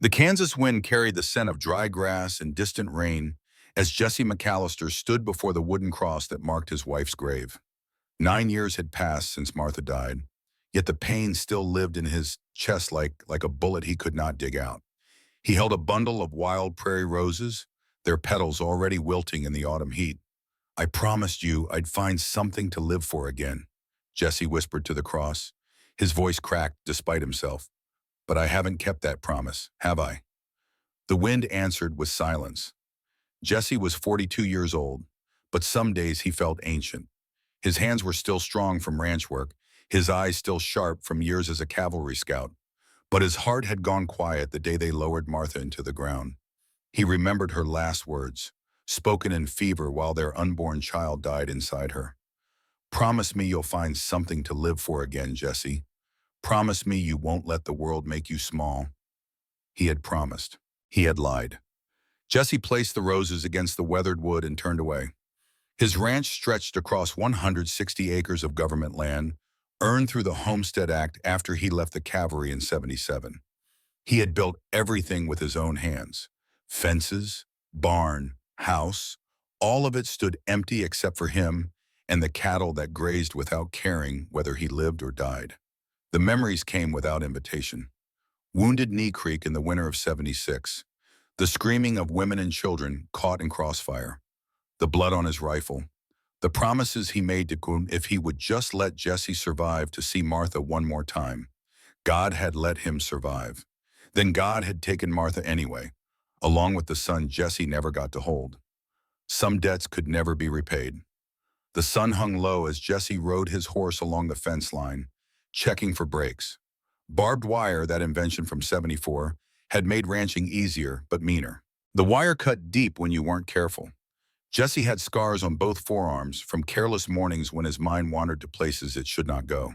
The Kansas wind carried the scent of dry grass and distant rain as Jesse McAllister stood before the wooden cross that marked his wife's grave. 9 years had passed since Martha died, yet the pain still lived in his chest like a bullet he could not dig out. He held a bundle of wild prairie roses, their petals already wilting in the autumn heat. "I promised you I'd find something to live for again," Jesse whispered to the cross. His voice cracked despite himself. "But I haven't kept that promise, have I?" The wind answered with silence. Jesse was 42 years old, but some days he felt ancient. His hands were still strong from ranch work, his eyes still sharp from years as a cavalry scout. But his heart had gone quiet the day they lowered Martha into the ground. He remembered her last words, spoken in fever while their unborn child died inside her. "Promise me you'll find something to live for again, Jesse. Promise me you won't let the world make you small." He had promised. He had lied. Jesse placed the roses against the weathered wood and turned away. His ranch stretched across 160 acres of government land, earned through the Homestead Act after he left the cavalry in '77. He had built everything with his own hands. Fences, barn, house, all of it stood empty except for him and the cattle that grazed without caring whether he lived or died. The memories came without invitation. Wounded Knee Creek in the winter of '76. The screaming of women and children caught in crossfire. The blood on his rifle. The promises he made to Kun if he would just let Jesse survive to see Martha one more time. God had let him survive. Then God had taken Martha anyway, along with the son Jesse never got to hold. Some debts could never be repaid. The sun hung low as Jesse rode his horse along the fence line, checking for breaks. Barbed wire, that invention from '74, had made ranching easier but meaner. The wire cut deep when you weren't careful. Jesse had scars on both forearms from careless mornings when his mind wandered to places it should not go.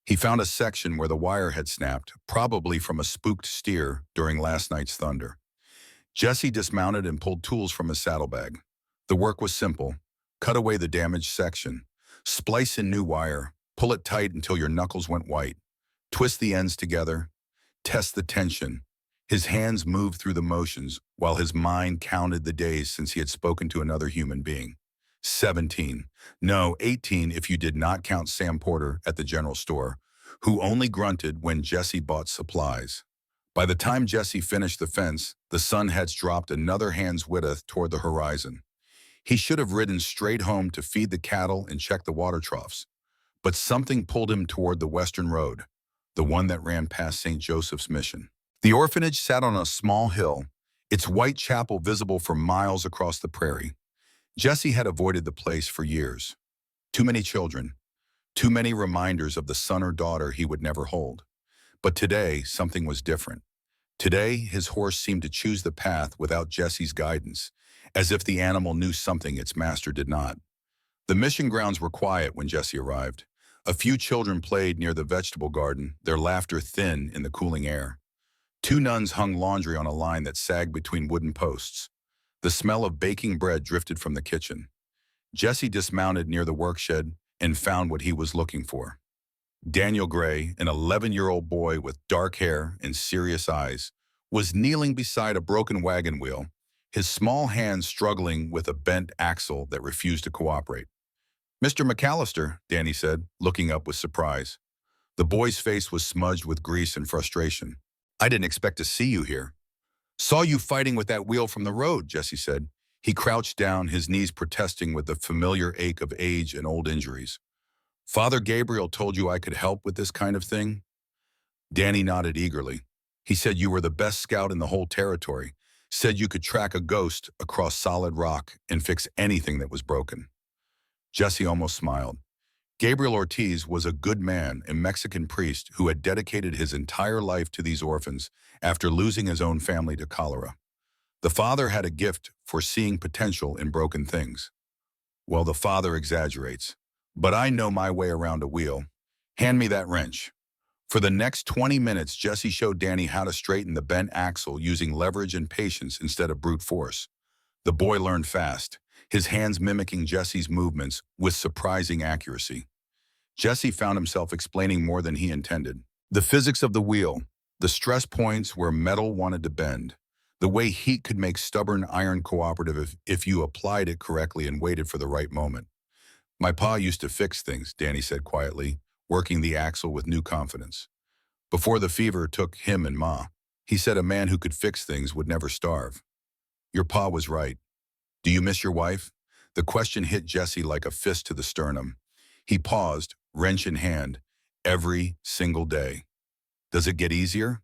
He found a section where the wire had snapped, probably from a spooked steer during last night's thunder. Jesse dismounted and pulled tools from his saddlebag. The work was simple. Cut away the damaged section. Splice in new wire. Pull it tight until your knuckles went white. Twist the ends together. Test the tension. His hands moved through the motions while his mind counted the days since he had spoken to another human being. 17. No, 18 if you did not count Sam Porter at the general store, who only grunted when Jesse bought supplies. By the time Jesse finished the fence, the sun had dropped another hand's width toward the horizon. He should have ridden straight home to feed the cattle and check the water troughs. But something pulled him toward the western road, the one that ran past St. Joseph's Mission. The orphanage sat on a small hill, its white chapel visible for miles across the prairie. Jesse had avoided the place for years. Too many children, too many reminders of the son or daughter he would never hold. But today, something was different. Today, his horse seemed to choose the path without Jesse's guidance, as if the animal knew something its master did not. The mission grounds were quiet when Jesse arrived. A few children played near the vegetable garden, their laughter thin in the cooling air. 2 nuns hung laundry on a line that sagged between wooden posts. The smell of baking bread drifted from the kitchen. Jesse dismounted near the workshed and found what he was looking for. Daniel Gray, an 11-year-old boy with dark hair and serious eyes, was kneeling beside a broken wagon wheel, his small hands struggling with a bent axle that refused to cooperate. "Mr. McAllister," Danny said, looking up with surprise. The boy's face was smudged with grease and frustration. "I didn't expect to see you here." "Saw you fighting with that wheel from the road," Jesse said. He crouched down, his knees protesting with the familiar ache of age and old injuries. "Father Gabriel told you I could help with this kind of thing?" Danny nodded eagerly. "He said you were the best scout in the whole territory, said you could track a ghost across solid rock and fix anything that was broken." Jesse almost smiled. Gabriel Ortiz was a good man, a Mexican priest who had dedicated his entire life to these orphans after losing his own family to cholera. The father had a gift for seeing potential in broken things. "Well, the father exaggerates, but I know my way around a wheel. Hand me that wrench." For the next 20 minutes, Jesse showed Danny how to straighten the bent axle using leverage and patience instead of brute force. The boy learned fast, his hands mimicking Jesse's movements with surprising accuracy. Jesse found himself explaining more than he intended. The physics of the wheel, The stress points where metal wanted to bend. The way heat could make stubborn iron cooperative if you applied it correctly and waited for the right moment. My pa used to fix things, Danny said quietly, working the axle with new confidence. Before the fever took him and Ma, he said a man who could fix things would never starve. Your pa was right. Do you miss your wife? The question hit Jesse like a fist to the sternum. He paused, wrench in hand, every single day. Does it get easier?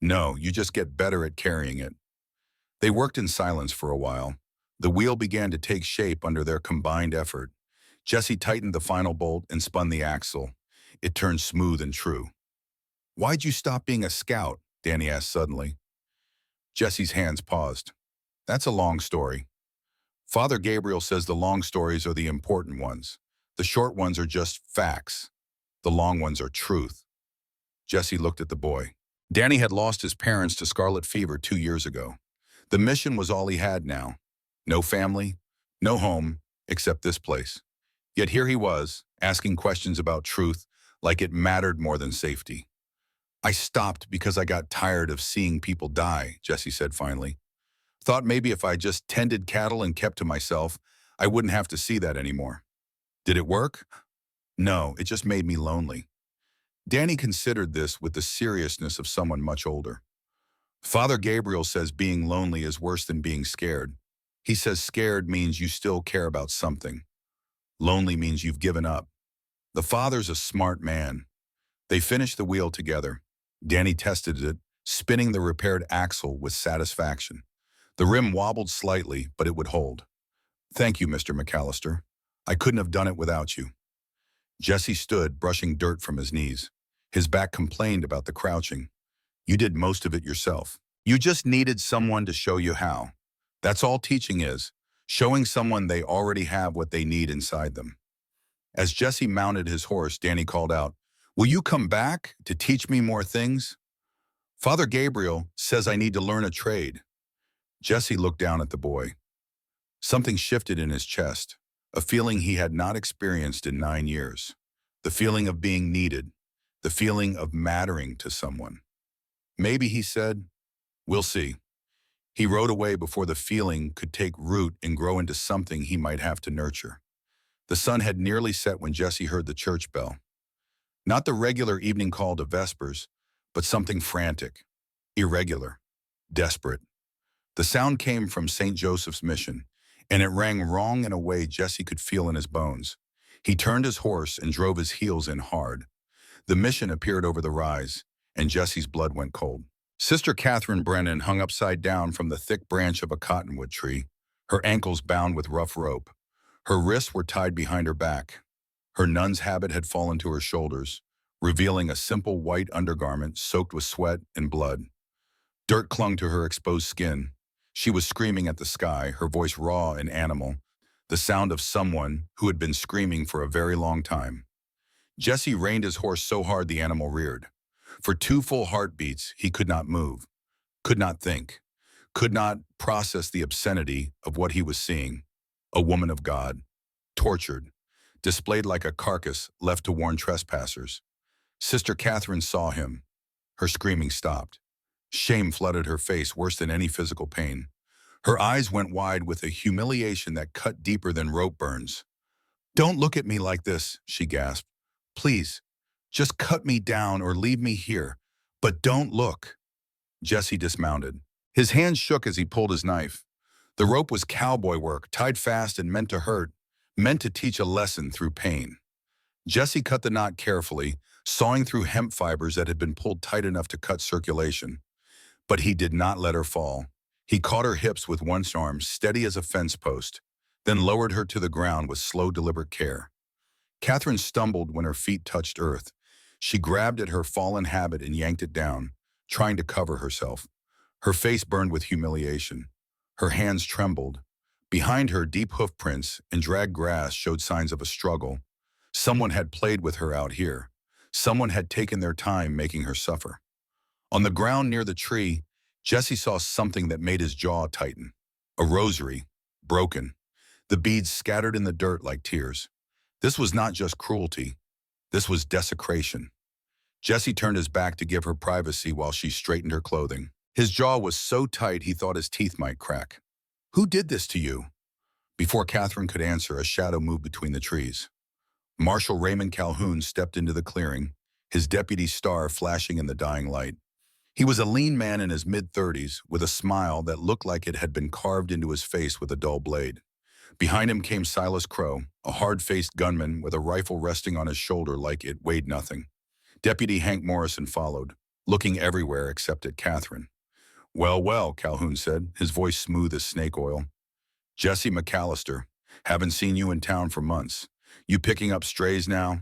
No, you just get better at carrying it. They worked in silence for a while. The wheel began to take shape under their combined effort. Jesse tightened the final bolt and spun the axle. It turned smooth and true. Why'd you stop being a scout? Danny asked suddenly. Jesse's hands paused. That's a long story. Father Gabriel says the long stories are the important ones. The short ones are just facts. The long ones are truth. Jesse looked at the boy. Danny had lost his parents to scarlet fever 2 years ago. The mission was all he had now. No family, no home, except this place. Yet here he was, asking questions about truth like it mattered more than safety. I stopped because I got tired of seeing people die, Jesse said finally. Thought maybe if I just tended cattle and kept to myself, I wouldn't have to see that anymore. Did it work? No, it just made me lonely. Danny considered this with the seriousness of someone much older. Father Gabriel says being lonely is worse than being scared. He says scared means you still care about something. Lonely means you've given up. The father's a smart man. They finished the wheel together. Danny tested it, spinning the repaired axle with satisfaction. The rim wobbled slightly, but it would hold. Thank you, Mr. McAllister. I couldn't have done it without you. Jesse stood, brushing dirt from his knees. His back complained about the crouching. You did most of it yourself. You just needed someone to show you how. That's all teaching is, showing someone they already have what they need inside them. As Jesse mounted his horse, Danny called out, Will you come back to teach me more things? Father Gabriel says I need to learn a trade. Jesse looked down at the boy. Something shifted in his chest, a feeling he had not experienced in 9 years. The feeling of being needed, the feeling of mattering to someone. Maybe, he said. We'll see. He rode away before the feeling could take root and grow into something he might have to nurture. The sun had nearly set when Jesse heard the church bell. Not the regular evening call to Vespers, but something frantic, irregular, desperate. The sound came from St. Joseph's Mission, and it rang wrong in a way Jesse could feel in his bones. He turned his horse and drove his heels in hard. The mission appeared over the rise, and Jesse's blood went cold. Sister Catherine Brennan hung upside down from the thick branch of a cottonwood tree, her ankles bound with rough rope. Her wrists were tied behind her back. Her nun's habit had fallen to her shoulders, revealing a simple white undergarment soaked with sweat and blood. Dirt clung to her exposed skin. She was screaming at the sky, her voice raw and animal, the sound of someone who had been screaming for a very long time. Jesse reined his horse so hard the animal reared. For 2 full heartbeats, he could not move, could not think, could not process the obscenity of what he was seeing. A woman of God, tortured, displayed like a carcass left to warn trespassers. Sister Catherine saw him. Her screaming stopped. Shame flooded her face worse than any physical pain. Her eyes went wide with a humiliation that cut deeper than rope burns. Don't look at me like this, she gasped. Please, just cut me down or leave me here, but don't look. Jesse dismounted. His hands shook as he pulled his knife. The rope was cowboy work, tied fast and meant to hurt, meant to teach a lesson through pain. Jesse cut the knot carefully, sawing through hemp fibers that had been pulled tight enough to cut circulation. But he did not let her fall. He caught her hips with one arm, steady as a fence post, then lowered her to the ground with slow, deliberate care. Catherine stumbled when her feet touched earth. She grabbed at her fallen habit and yanked it down, trying to cover herself. Her face burned with humiliation. Her hands trembled. Behind her, deep hoof prints and dragged grass showed signs of a struggle. Someone had played with her out here. Someone had taken their time making her suffer. On the ground near the tree, Jesse saw something that made his jaw tighten. A rosary, broken. The beads scattered in the dirt like tears. This was not just cruelty. This was desecration. Jesse turned his back to give her privacy while she straightened her clothing. His jaw was so tight he thought his teeth might crack. "Who did this to you?" Before Catherine could answer, a shadow moved between the trees. Marshal Raymond Calhoun stepped into the clearing, his deputy star flashing in the dying light. He was a lean man in his mid-30s, with a smile that looked like it had been carved into his face with a dull blade. Behind him came Silas Crow, a hard-faced gunman with a rifle resting on his shoulder like it weighed nothing. Deputy Hank Morrison followed, looking everywhere except at Catherine. "Well, well," Calhoun said, his voice smooth as snake oil. "Jesse McAllister, haven't seen you in town for months. You picking up strays now?"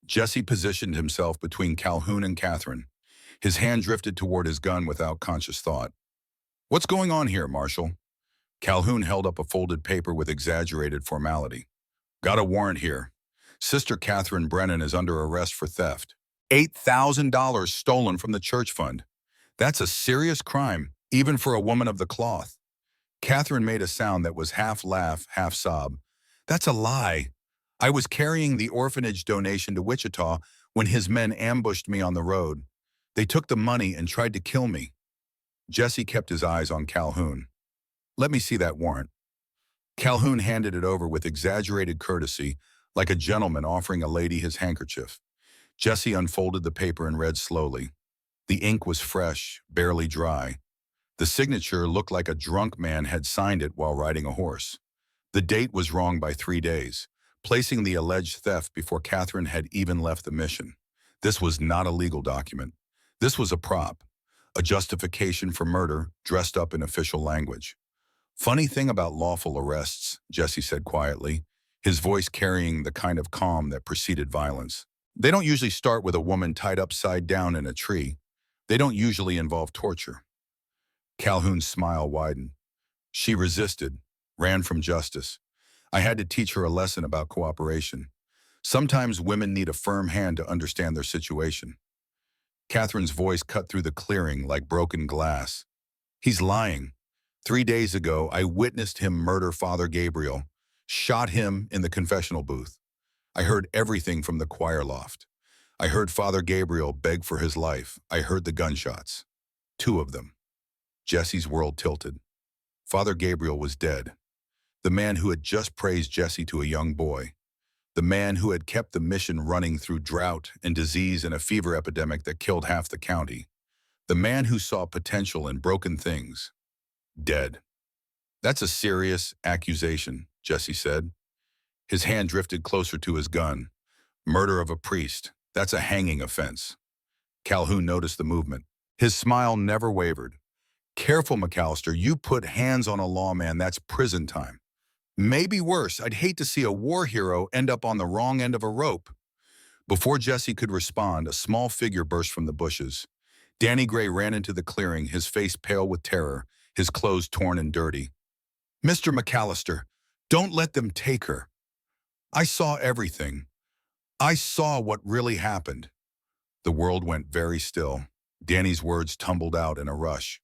Jesse positioned himself between Calhoun and Catherine. His hand drifted toward his gun without conscious thought. "What's going on here, Marshal?" Calhoun held up a folded paper with exaggerated formality. "Got a warrant here. Sister Catherine Brennan is under arrest for theft. $8,000 stolen from the church fund. That's a serious crime, even for a woman of the cloth." Catherine made a sound that was half laugh, half sob. "That's a lie. I was carrying the orphanage donation to Wichita when his men ambushed me on the road. They took the money and tried to kill me." Jesse kept his eyes on Calhoun. "Let me see that warrant." Calhoun handed it over with exaggerated courtesy, like a gentleman offering a lady his handkerchief. Jesse unfolded the paper and read slowly. The ink was fresh, barely dry. The signature looked like a drunk man had signed it while riding a horse. The date was wrong by 3 days, placing the alleged theft before Catherine had even left the mission. This was not a legal document. This was a prop, a justification for murder dressed up in official language. "Funny thing about lawful arrests," Jesse said quietly, his voice carrying the kind of calm that preceded violence. "They don't usually start with a woman tied upside down in a tree. They don't usually involve torture." Calhoun's smile widened. "She resisted, ran from justice. I had to teach her a lesson about cooperation. Sometimes women need a firm hand to understand their situation." Catherine's voice cut through the clearing like broken glass. "He's lying. 3 days ago, I witnessed him murder Father Gabriel, shot him in the confessional booth. I heard everything from the choir loft. I heard Father Gabriel beg for his life. I heard the gunshots. 2 of them." Jesse's world tilted. Father Gabriel was dead. The man who had just praised Jesse to a young boy. The man who had kept the mission running through drought and disease and a fever epidemic that killed half the county. The man who saw potential in broken things. Dead. "That's a serious accusation," Jesse said. His hand drifted closer to his gun. "Murder of a priest. That's a hanging offense." Calhoun noticed the movement. His smile never wavered. "Careful, McAllister. You put hands on a lawman, that's prison time. Maybe worse. I'd hate to see a war hero end up on the wrong end of a rope." Before Jesse could respond, a small figure burst from the bushes. Danny Gray ran into the clearing, his face pale with terror, his clothes torn and dirty. "Mr. McAllister, don't let them take her. I saw everything. I saw what really happened." The world went very still. Danny's words tumbled out in a rush.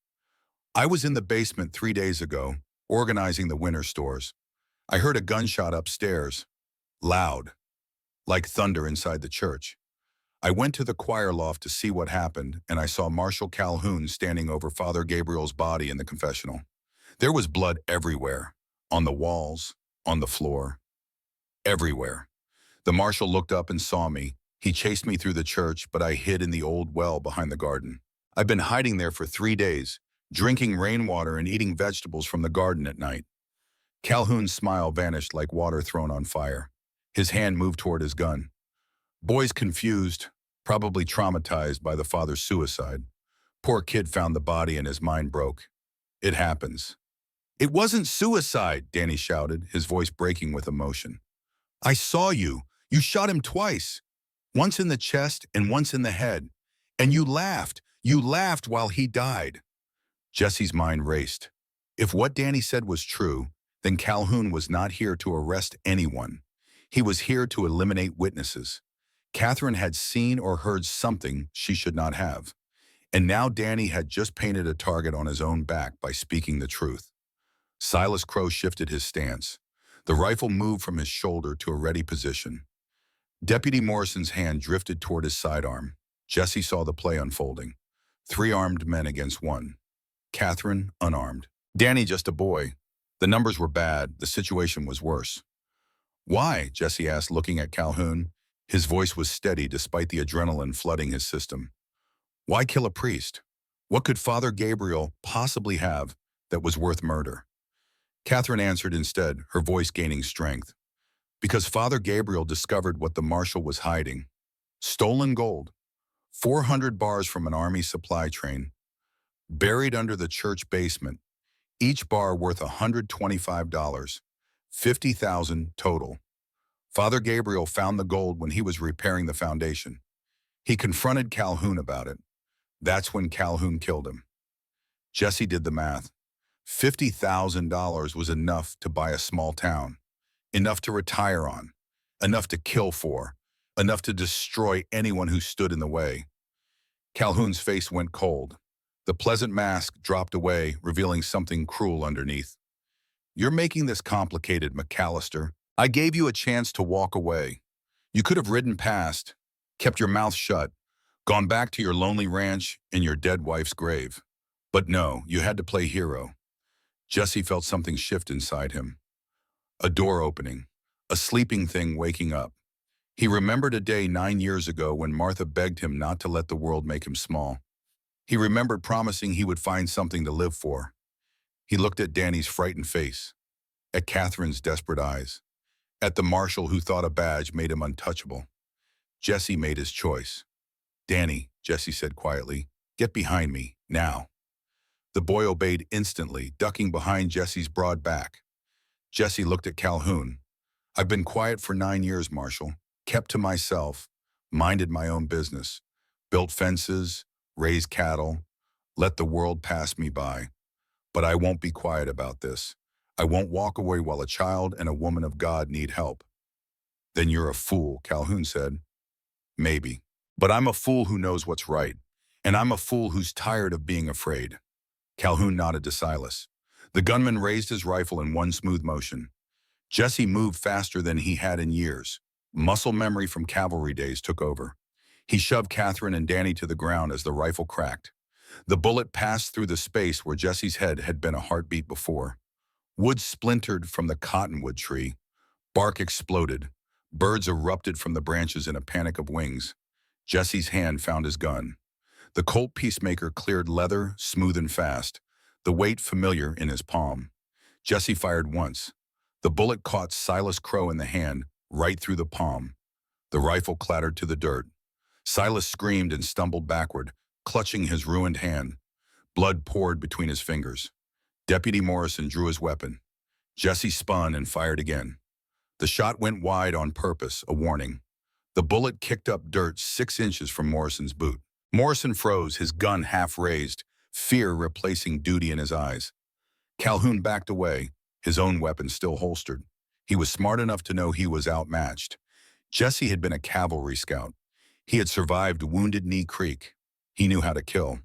"I was in the basement 3 days ago, organizing the winter stores. I heard a gunshot upstairs. Loud. Like thunder inside the church. I went to the choir loft to see what happened, and I saw Marshal Calhoun standing over Father Gabriel's body in the confessional. There was blood everywhere. On the walls, on the floor. Everywhere. The marshal looked up and saw me. He chased me through the church, but I hid in the old well behind the garden. I've been hiding there for 3 days, drinking rainwater and eating vegetables from the garden at night." Calhoun's smile vanished like water thrown on fire. His hand moved toward his gun. "Boy's confused, probably traumatized by the father's suicide. Poor kid found the body and his mind broke. It happens." "It wasn't suicide," Danny shouted, his voice breaking with emotion. "I saw you. You shot him twice. Once in the chest and once in the head. And you laughed. You laughed while he died." Jesse's mind raced. If what Danny said was true, then Calhoun was not here to arrest anyone. He was here to eliminate witnesses. Catherine had seen or heard something she should not have. And now Danny had just painted a target on his own back by speaking the truth. Silas Crow shifted his stance. The rifle moved from his shoulder to a ready position. Deputy Morrison's hand drifted toward his sidearm. Jesse saw the play unfolding. 3 armed men against 1. Catherine, unarmed. Danny, just a boy. The numbers were bad. The situation was worse. Why? Jesse asked, looking at Calhoun. His voice was steady despite the adrenaline flooding his system. Why kill a priest? What could Father Gabriel possibly have that was worth murder? Catherine answered instead, her voice gaining strength. Because Father Gabriel discovered what the marshal was hiding. Stolen gold. 400 bars from an army supply train. Buried under the church basement. Each bar worth $125. 50,000 total. Father Gabriel found the gold when he was repairing the foundation. He confronted Calhoun about it. That's when Calhoun killed him. Jesse did the math. $50,000 was enough to buy a small town, enough to retire on, enough to kill for, enough to destroy anyone who stood in the way. Calhoun's face went cold. The pleasant mask dropped away, revealing something cruel underneath. You're making this complicated, McAllister. I gave you a chance to walk away. You could have ridden past, kept your mouth shut, gone back to your lonely ranch in your dead wife's grave. But no, you had to play hero. Jesse felt something shift inside him. A door opening, a sleeping thing waking up. He remembered a day 9 years ago when Martha begged him not to let the world make him small. He remembered promising he would find something to live for. He looked at Danny's frightened face, at Catherine's desperate eyes, at the marshal who thought a badge made him untouchable. Jesse made his choice. Danny, Jesse said quietly, get behind me, now. The boy obeyed instantly, ducking behind Jesse's broad back. Jesse looked at Calhoun. I've been quiet for 9 years, Marshal. Kept to myself, minded my own business, built fences, raised cattle, let the world pass me by. But I won't be quiet about this. I won't walk away while a child and a woman of God need help. Then you're a fool, Calhoun said. Maybe. But I'm a fool who knows what's right. And I'm a fool who's tired of being afraid. Calhoun nodded to Silas. The gunman raised his rifle in one smooth motion. Jesse moved faster than he had in years. Muscle memory from cavalry days took over. He shoved Catherine and Danny to the ground as the rifle cracked. The bullet passed through the space where Jesse's head had been a heartbeat before. Wood splintered from the cottonwood tree. Bark exploded. Birds erupted from the branches in a panic of wings. Jesse's hand found his gun. The Colt Peacemaker cleared leather, smooth and fast, the weight familiar in his palm. Jesse fired once. The bullet caught Silas Crow in the hand, right through the palm. The rifle clattered to the dirt. Silas screamed and stumbled backward, clutching his ruined hand. Blood poured between his fingers. Deputy Morrison drew his weapon. Jesse spun and fired again. The shot went wide on purpose, a warning. The bullet kicked up dirt 6 inches from Morrison's boot. Morrison froze, his gun half raised, fear replacing duty in his eyes. Calhoun backed away, his own weapon still holstered. He was smart enough to know he was outmatched. Jesse had been a cavalry scout. He had survived Wounded Knee Creek. He knew how to kill.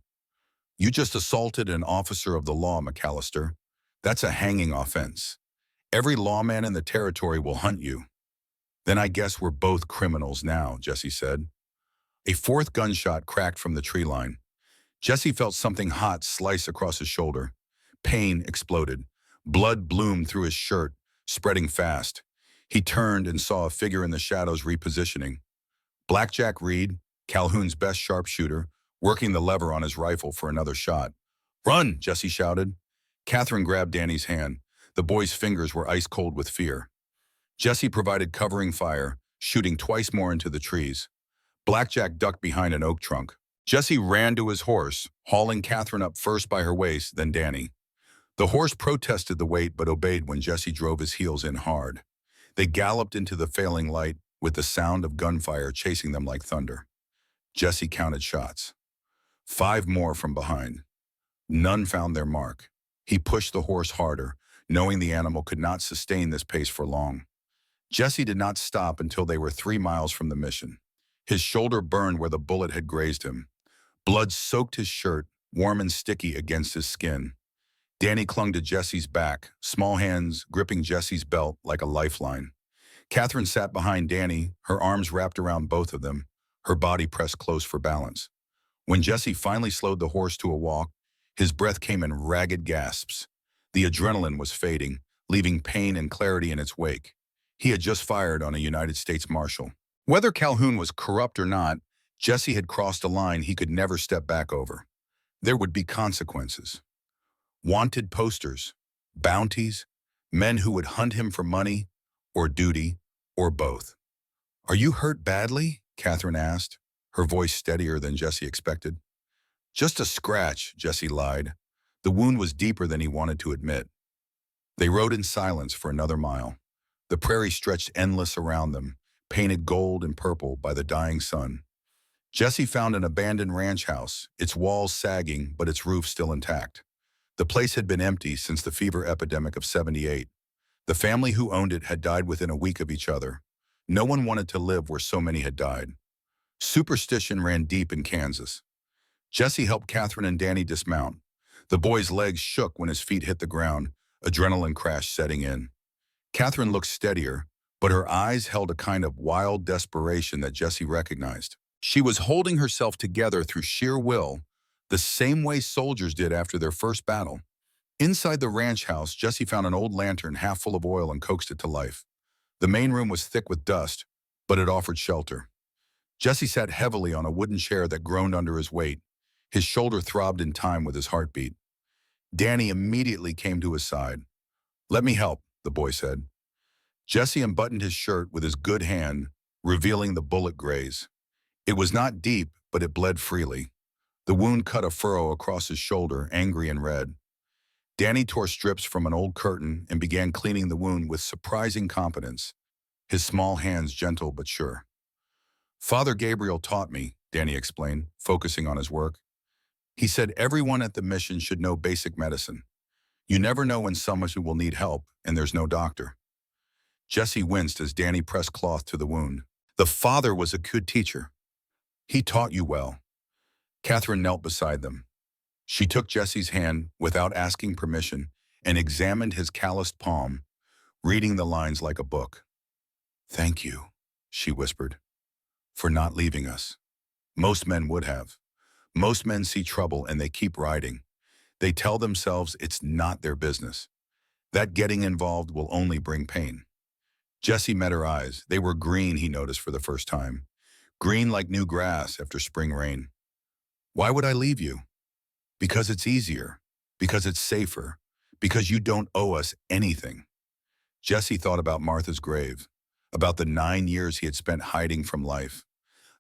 You just assaulted an officer of the law, McAllister. That's a hanging offense. Every lawman in the territory will hunt you. Then I guess we're both criminals now, Jesse said. A 4th gunshot cracked from the tree line. Jesse felt something hot slice across his shoulder. Pain exploded. Blood bloomed through his shirt, spreading fast. He turned and saw a figure in the shadows repositioning. Blackjack Reed, Calhoun's best sharpshooter, working the lever on his rifle for another shot. Run, Jesse shouted. Catherine grabbed Danny's hand. The boy's fingers were ice cold with fear. Jesse provided covering fire, shooting twice more into the trees. Blackjack ducked behind an oak trunk. Jesse ran to his horse, hauling Catherine up first by her waist, then Danny. The horse protested the weight but obeyed when Jesse drove his heels in hard. They galloped into the failing light, with the sound of gunfire chasing them like thunder. Jesse counted shots. 5 more from behind. None found their mark. He pushed the horse harder, knowing the animal could not sustain this pace for long. Jesse did not stop until they were 3 miles from the mission. His shoulder burned where the bullet had grazed him. Blood soaked his shirt, warm and sticky against his skin. Danny clung to Jesse's back, small hands gripping Jesse's belt like a lifeline. Catherine sat behind Danny, her arms wrapped around both of them, her body pressed close for balance. When Jesse finally slowed the horse to a walk, his breath came in ragged gasps. The adrenaline was fading, leaving pain and clarity in its wake. He had just fired on a United States Marshal. Whether Calhoun was corrupt or not, Jesse had crossed a line he could never step back over. There would be consequences. Wanted posters, bounties, men who would hunt him for money, or duty, or both. "Are you hurt badly?" Catherine asked, her voice steadier than Jesse expected. "Just a scratch," Jesse lied. The wound was deeper than he wanted to admit. They rode in silence for another mile. The prairie stretched endless around them, painted gold and purple by the dying sun. Jesse found an abandoned ranch house, its walls sagging but its roof still intact. The place had been empty since the fever epidemic of '78. The family who owned it had died within a week of each other. No one wanted to live where so many had died. Superstition ran deep in Kansas. Jesse helped Catherine and Danny dismount. The boy's legs shook when his feet hit the ground, adrenaline crash setting in. Catherine looked steadier, but her eyes held a kind of wild desperation that Jesse recognized. She was holding herself together through sheer will, the same way soldiers did after their first battle. Inside the ranch house, Jesse found an old lantern half full of oil and coaxed it to life. The main room was thick with dust, but it offered shelter. Jesse sat heavily on a wooden chair that groaned under his weight. His shoulder throbbed in time with his heartbeat. Danny immediately came to his side. "Let me help," the boy said. Jesse unbuttoned his shirt with his good hand, revealing the bullet graze. It was not deep, but it bled freely. The wound cut a furrow across his shoulder, angry and red. Danny tore strips from an old curtain and began cleaning the wound with surprising competence, his small hands gentle but sure. "Father Gabriel taught me," Danny explained, focusing on his work. "He said everyone at the mission should know basic medicine. You never know when someone will need help, and there's no doctor." Jesse winced as Danny pressed cloth to the wound. "The father was a good teacher. He taught you well." Catherine knelt beside them. She took Jesse's hand without asking permission and examined his calloused palm, reading the lines like a book. "Thank you," she whispered, "for not leaving us. Most men would have. Most men see trouble and they keep riding. They tell themselves it's not their business. That getting involved will only bring pain." Jesse met her eyes. They were green, he noticed for the first time. Green like new grass after spring rain. "Why would I leave you?" "Because it's easier. Because it's safer. Because you don't owe us anything." Jesse thought about Martha's grave, about the 9 years he had spent hiding from life,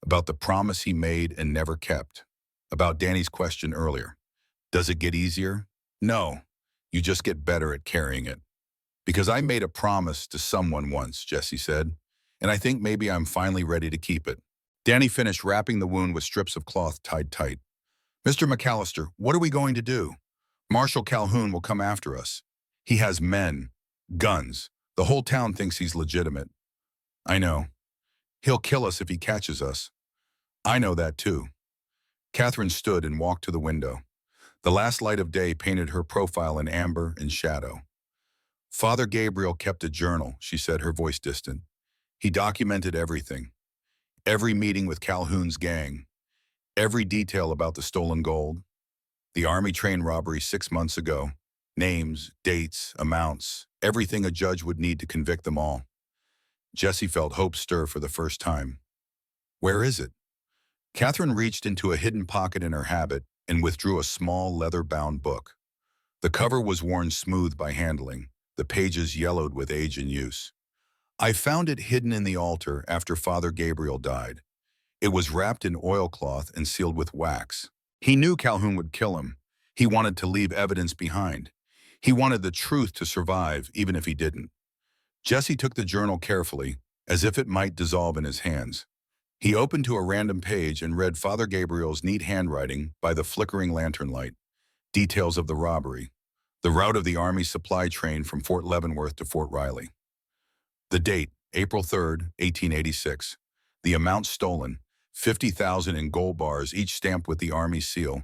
about the promise he made and never kept, about Danny's question earlier. Does it get easier? No, you just get better at carrying it. "Because I made a promise to someone once," Jesse said, "and I think maybe I'm finally ready to keep it." Danny finished wrapping the wound with strips of cloth tied tight. "Mr. McAllister, what are we going to do? Marshal Calhoun will come after us. He has men, guns. The whole town thinks he's legitimate." "I know. He'll kill us if he catches us." "I know that too." Catherine stood and walked to the window. The last light of day painted her profile in amber and shadow. "Father Gabriel kept a journal," she said, her voice distant. "He documented everything. Every meeting with Calhoun's gang. Every detail about the stolen gold. The Army train robbery 6 months ago. Names, dates, amounts. Everything a judge would need to convict them all." Jesse felt hope stir for the first time. "Where is it?" Catherine reached into a hidden pocket in her habit and withdrew a small leather-bound book. The cover was worn smooth by handling, the pages yellowed with age and use. "I found it hidden in the altar after Father Gabriel died. It was wrapped in oilcloth and sealed with wax. He knew Calhoun would kill him. He wanted to leave evidence behind. He wanted the truth to survive, even if he didn't." Jesse took the journal carefully, as if it might dissolve in his hands. He opened to a random page and read Father Gabriel's neat handwriting by the flickering lantern light. Details of the robbery. The route of the Army supply train from Fort Leavenworth to Fort Riley. The date, April 3rd, 1886. The amount stolen, 50,000 in gold bars, each stamped with the Army seal.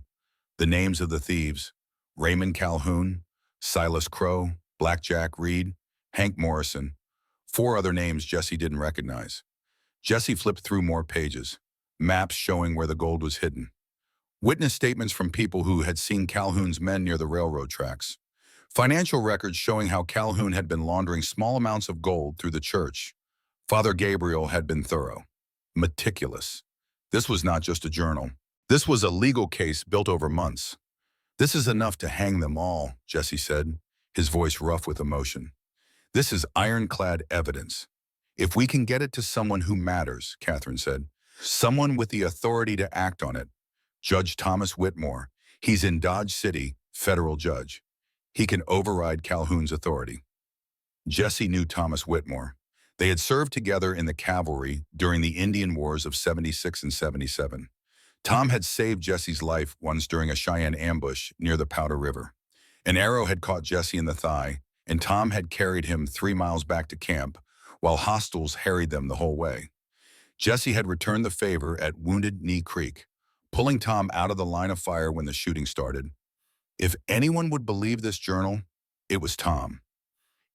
The names of the thieves, Raymond Calhoun, Silas Crow, Blackjack Reed, Hank Morrison. 4 other names Jesse didn't recognize. Jesse flipped through more pages. maps showing where the gold was hidden. Witness statements from people who had seen Calhoun's men near the railroad tracks. Financial records showing how Calhoun had been laundering small amounts of gold through the church. Father Gabriel had been thorough, meticulous. This was not just a journal. This was a legal case built over months. "This is enough to hang them all," Jesse said, his voice rough with emotion. "This is ironclad evidence. If we can get it to someone who matters," Catherine said, "someone with the authority to act on it. Judge Thomas Whitmore. He's in Dodge City, federal judge. He can override Calhoun's authority." Jesse knew Thomas Whitmore. They had served together in the cavalry during the Indian Wars of '76 and '77. Tom had saved Jesse's life once during a Cheyenne ambush near the Powder River. An arrow had caught Jesse in the thigh, and Tom had carried him 3 miles back to camp, while hostiles harried them the whole way. Jesse had returned the favor at Wounded Knee Creek, pulling Tom out of the line of fire when the shooting started. If anyone would believe this journal, it was Tom.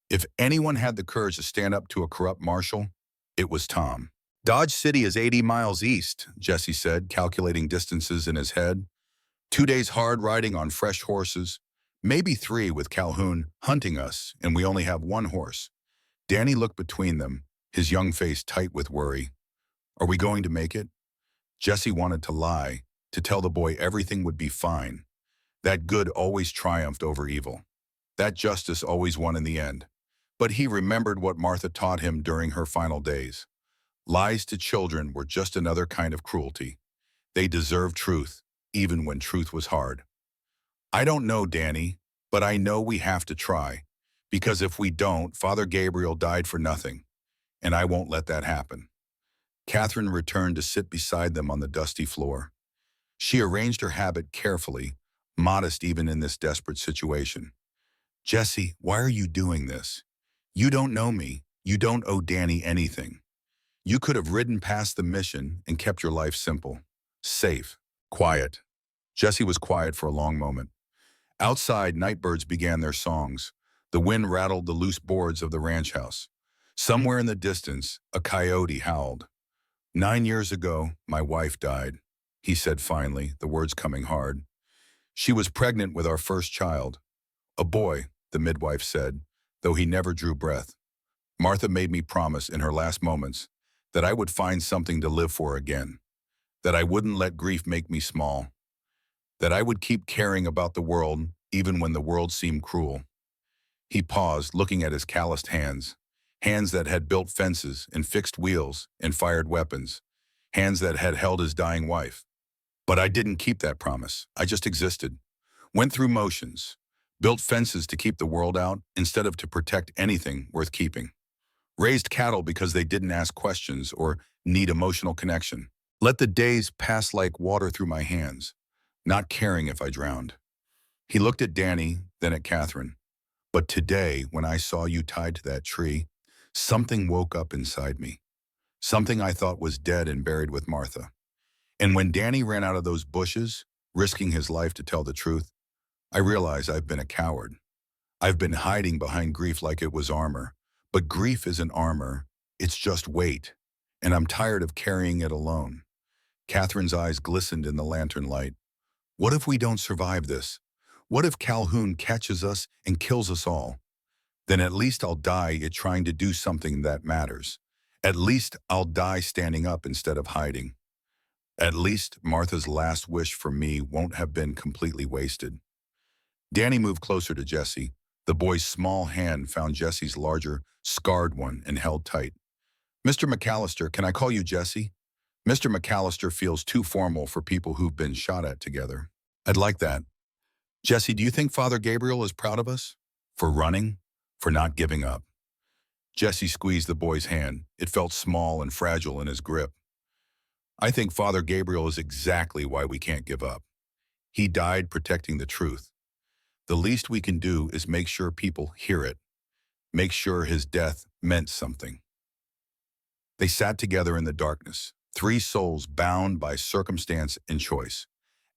If anyone had the courage to stand up to a corrupt marshal, it was Tom. "Dodge City is 80 miles east," Jesse said, calculating distances in his head. 2 days hard riding on fresh horses, maybe 3 with Calhoun hunting us, and we only have 1 horse. Danny looked between them, his young face tight with worry. "Are we going to make it?" Jesse wanted to lie, to tell the boy everything would be fine. That good always triumphed over evil. That justice always won in the end. But he remembered what Martha taught him during her final days. Lies to children were just another kind of cruelty. They deserved truth, even when truth was hard. "I don't know, Danny, but I know we have to try. Because if we don't, Father Gabriel died for nothing, and I won't let that happen." Catherine returned to sit beside them on the dusty floor. She arranged her habit carefully, modest even in this desperate situation. "Jesse, why are you doing this? You don't know me. You don't owe Danny anything. You could have ridden past the mission and kept your life simple, safe, quiet." Jesse was quiet for a long moment. Outside, nightbirds began their songs. The wind rattled the loose boards of the ranch house. Somewhere in the distance, a coyote howled. "9 years ago, my wife died," he said finally, the words coming hard. "She was pregnant with our first child. A boy," the midwife said, though he never drew breath. "Martha made me promise in her last moments that I would find something to live for again, that I wouldn't let grief make me small, that I would keep caring about the world even when the world seemed cruel." He paused, looking at his calloused hands, hands that had built fences and fixed wheels and fired weapons, hands that had held his dying wife. "But I didn't keep that promise. I just existed, went through motions, built fences to keep the world out instead of to protect anything worth keeping. Raised cattle because they didn't ask questions or need emotional connection. Let the days pass like water through my hands, not caring if I drowned." He looked at Danny, then at Catherine. "But today, when I saw you tied to that tree, something woke up inside me. Something I thought was dead and buried with Martha. And when Danny ran out of those bushes, risking his life to tell the truth, I realized I've been a coward. I've been hiding behind grief like it was armor. But grief isn't armor, it's just weight. And I'm tired of carrying it alone." Catherine's eyes glistened in the lantern light. "What if we don't survive this? What if Calhoun catches us and kills us all? Then at least I'll die trying to do something that matters. At least I'll die standing up instead of hiding. At least Martha's last wish for me won't have been completely wasted." Danny moved closer to Jesse. The boy's small hand found Jesse's larger, scarred one and held tight. "Mr. McAllister, can I call you Jesse? Mr. McAllister feels too formal for people who've been shot at together." "I'd like that. Jesse, do you think Father Gabriel is proud of us? For running? For not giving up?" Jesse squeezed the boy's hand. It felt small and fragile in his grip. "I think Father Gabriel is exactly why we can't give up. He died protecting the truth. The least we can do is make sure people hear it. Make sure his death meant something." They sat together in the darkness, 3 souls bound by circumstance and choice.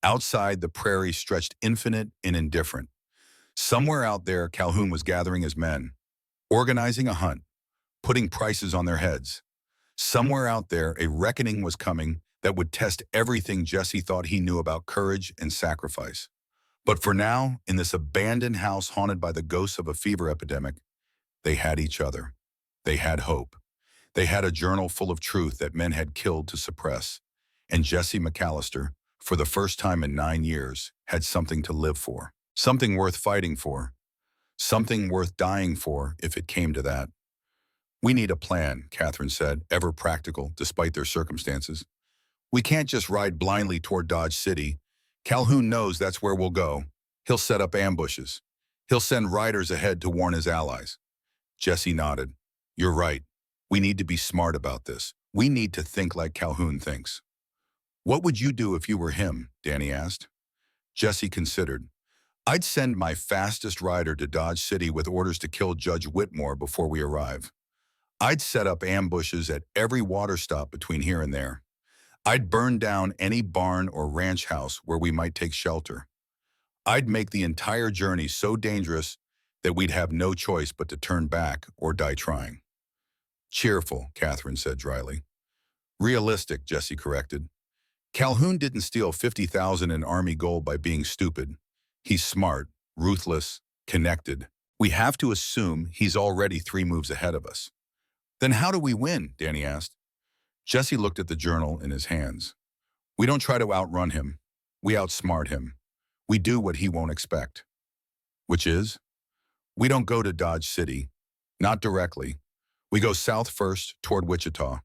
Outside, the prairie stretched infinite and indifferent. Somewhere out there, Calhoun was gathering his men, organizing a hunt, putting prices on their heads. Somewhere out there, a reckoning was coming that would test everything Jesse thought he knew about courage and sacrifice. But for now, in this abandoned house haunted by the ghosts of a fever epidemic, they had each other. They had hope. They had a journal full of truth that men had killed to suppress. And Jesse McAllister, for the first time in 9 years, had something to live for. Something worth fighting for. Something worth dying for if it came to that. "We need a plan," Catherine said, ever practical despite their circumstances. "We can't just ride blindly toward Dodge City. Calhoun knows that's where we'll go. He'll set up ambushes. He'll send riders ahead to warn his allies." Jesse nodded. "You're right. We need to be smart about this. We need to think like Calhoun thinks." "What would you do if you were him?" Danny asked. Jesse considered. "I'd send my fastest rider to Dodge City with orders to kill Judge Whitmore before we arrive. I'd set up ambushes at every water stop between here and there. I'd burn down any barn or ranch house where we might take shelter. I'd make the entire journey so dangerous that we'd have no choice but to turn back or die trying." "Cheerful," Catherine said dryly. "Realistic," Jesse corrected. "Calhoun didn't steal 50,000 in Army gold by being stupid. He's smart, ruthless, connected. We have to assume he's already 3 moves ahead of us." "Then how do we win?" Danny asked. Jesse looked at the journal in his hands. "We don't try to outrun him. We outsmart him. We do what he won't expect." "Which is?" "We don't go to Dodge City. Not directly. We go south first, toward Wichita.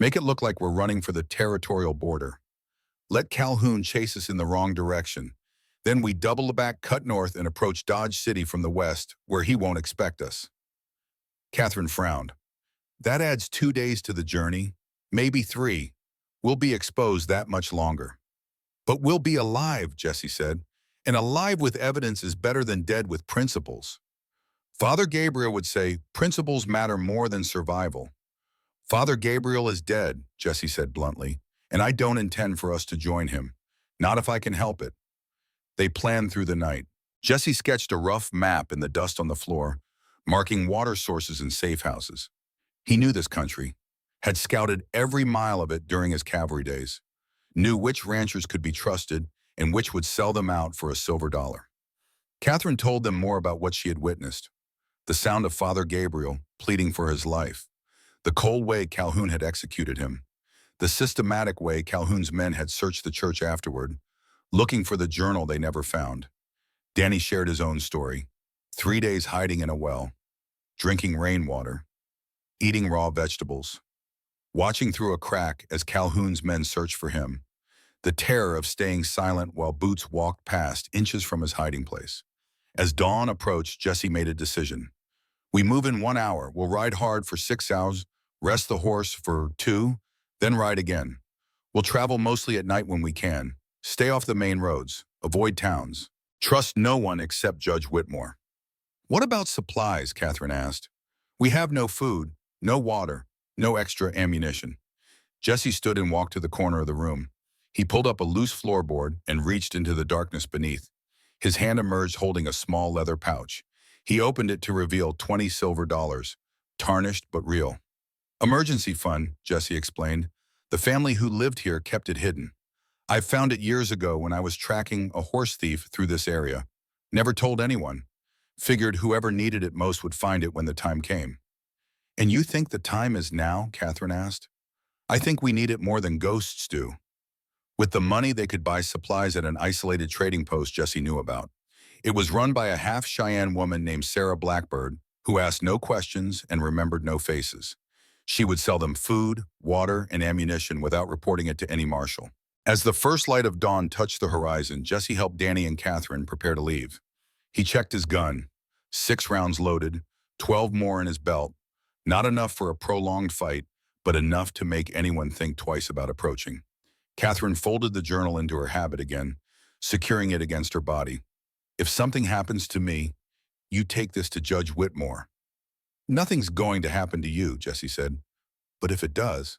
Make it look like we're running for the territorial border. Let Calhoun chase us in the wrong direction. Then we double back, cut north, and approach Dodge City from the west, where he won't expect us." Catherine frowned. "That adds 2 days to the journey, maybe 3. We'll be exposed that much longer." "But we'll be alive," Jesse said. "And alive with evidence is better than dead with principles." "Father Gabriel would say, principles matter more than survival." "Father Gabriel is dead," Jesse said bluntly, "and I don't intend for us to join him. Not if I can help it." They planned through the night. Jesse sketched a rough map in the dust on the floor, marking water sources and safe houses. He knew this country, had scouted every mile of it during his cavalry days, knew which ranchers could be trusted and which would sell them out for a silver dollar. Catherine told them more about what she had witnessed. The sound of Father Gabriel pleading for his life. The cold way Calhoun had executed him. The systematic way Calhoun's men had searched the church afterward, looking for the journal they never found. Danny shared his own story. 3 days hiding in a well, drinking rainwater, eating raw vegetables, watching through a crack as Calhoun's men searched for him. The terror of staying silent while Boots walked past inches from his hiding place. As dawn approached, Jesse made a decision. "We move in 1 hour. We'll ride hard for 6 hours, rest the horse for 2, then ride again. We'll travel mostly at night when we can. Stay off the main roads. Avoid towns. Trust no one except Judge Whitmore." "What about supplies?" Catherine asked. "We have no food, no water, no extra ammunition." Jesse stood and walked to the corner of the room. He pulled up a loose floorboard and reached into the darkness beneath. His hand emerged holding a small leather pouch. He opened it to reveal 20 silver dollars, tarnished but real. "Emergency fund," Jesse explained. "The family who lived here kept it hidden. I found it years ago when I was tracking a horse thief through this area. Never told anyone. Figured whoever needed it most would find it when the time came." "And you think the time is now?" Catherine asked. "I think we need it more than ghosts do." With the money, they could buy supplies at an isolated trading post Jesse knew about. It was run by a half-Cheyenne woman named Sarah Blackbird, who asked no questions and remembered no faces. She would sell them food, water, and ammunition without reporting it to any marshal. As the first light of dawn touched the horizon, Jesse helped Danny and Catherine prepare to leave. He checked his gun. 6 rounds loaded, 12 more in his belt. Not enough for a prolonged fight, but enough to make anyone think twice about approaching. Catherine folded the journal into her habit again, securing it against her body. "If something happens to me, you take this to Judge Whitmore." "Nothing's going to happen to you," Jesse said. "But if it does,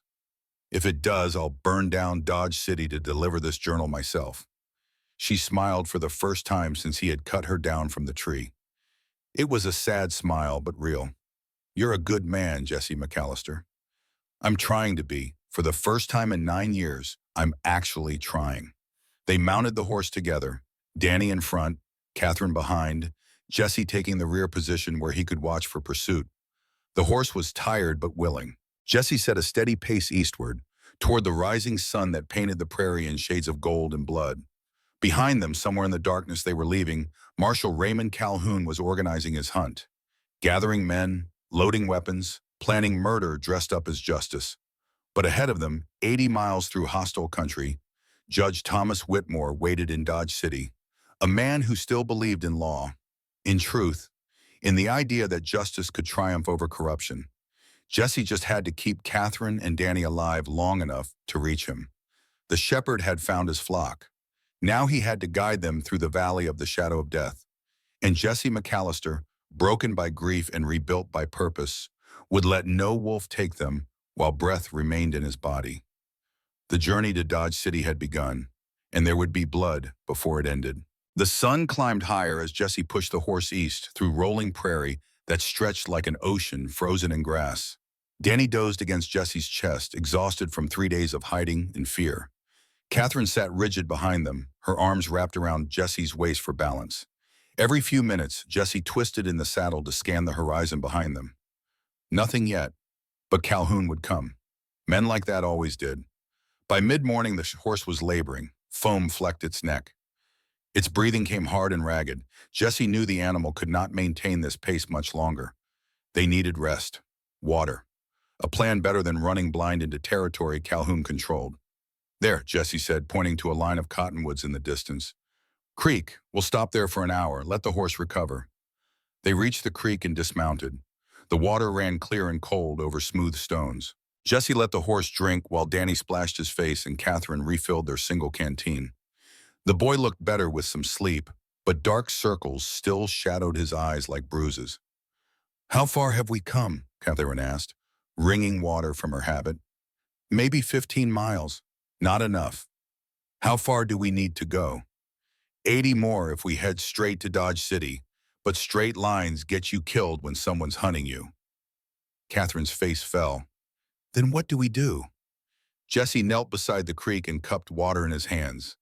I'll burn down Dodge City to deliver this journal myself." She smiled for the first time since he had cut her down from the tree. It was a sad smile, but real. "You're a good man, Jesse McAllister." "I'm trying to be. For the first time in 9 years, I'm actually trying. They mounted the horse together, Danny in front, Catherine behind, Jesse taking the rear position where he could watch for pursuit. The horse was tired but willing. Jesse set a steady pace eastward, toward the rising sun that painted the prairie in shades of gold and blood. Behind them, somewhere in the darkness they were leaving, Marshal Raymond Calhoun was organizing his hunt, gathering men, loading weapons, planning murder dressed up as justice. But ahead of them, 80 miles through hostile country, Judge Thomas Whitmore waited in Dodge City, a man who still believed in law, in truth, in the idea that justice could triumph over corruption. Jesse just had to keep Catherine and Danny alive long enough to reach him. The shepherd had found his flock. Now he had to guide them through the valley of the shadow of death. And Jesse McAllister, broken by grief and rebuilt by purpose, would let no wolf take them while breath remained in his body. The journey to Dodge City had begun, and there would be blood before it ended. The sun climbed higher as Jesse pushed the horse east through rolling prairie that stretched like an ocean frozen in grass. Danny dozed against Jesse's chest, exhausted from 3 days of hiding and fear. Catherine sat rigid behind them, her arms wrapped around Jesse's waist for balance. Every few minutes, Jesse twisted in the saddle to scan the horizon behind them. Nothing yet, but Calhoun would come. Men like that always did. By mid-morning, the horse was laboring. Foam flecked its neck. Its breathing came hard and ragged. Jesse knew the animal could not maintain this pace much longer. They needed rest, water, a plan better than running blind into territory Calhoun controlled. There, Jesse said, pointing to a line of cottonwoods in the distance. Creek, we'll stop there for an hour, let the horse recover. They reached the creek and dismounted. The water ran clear and cold over smooth stones. Jesse let the horse drink while Danny splashed his face and Catherine refilled their single canteen. The boy looked better with some sleep, but dark circles still shadowed his eyes like bruises. How far have we come? Catherine asked, wringing water from her habit. Maybe 15 miles. Not enough. How far do we need to go? 80 more if we head straight to Dodge City, but straight lines get you killed when someone's hunting you. Catherine's face fell. Then what do we do? Jesse knelt beside the creek and cupped water in his hands.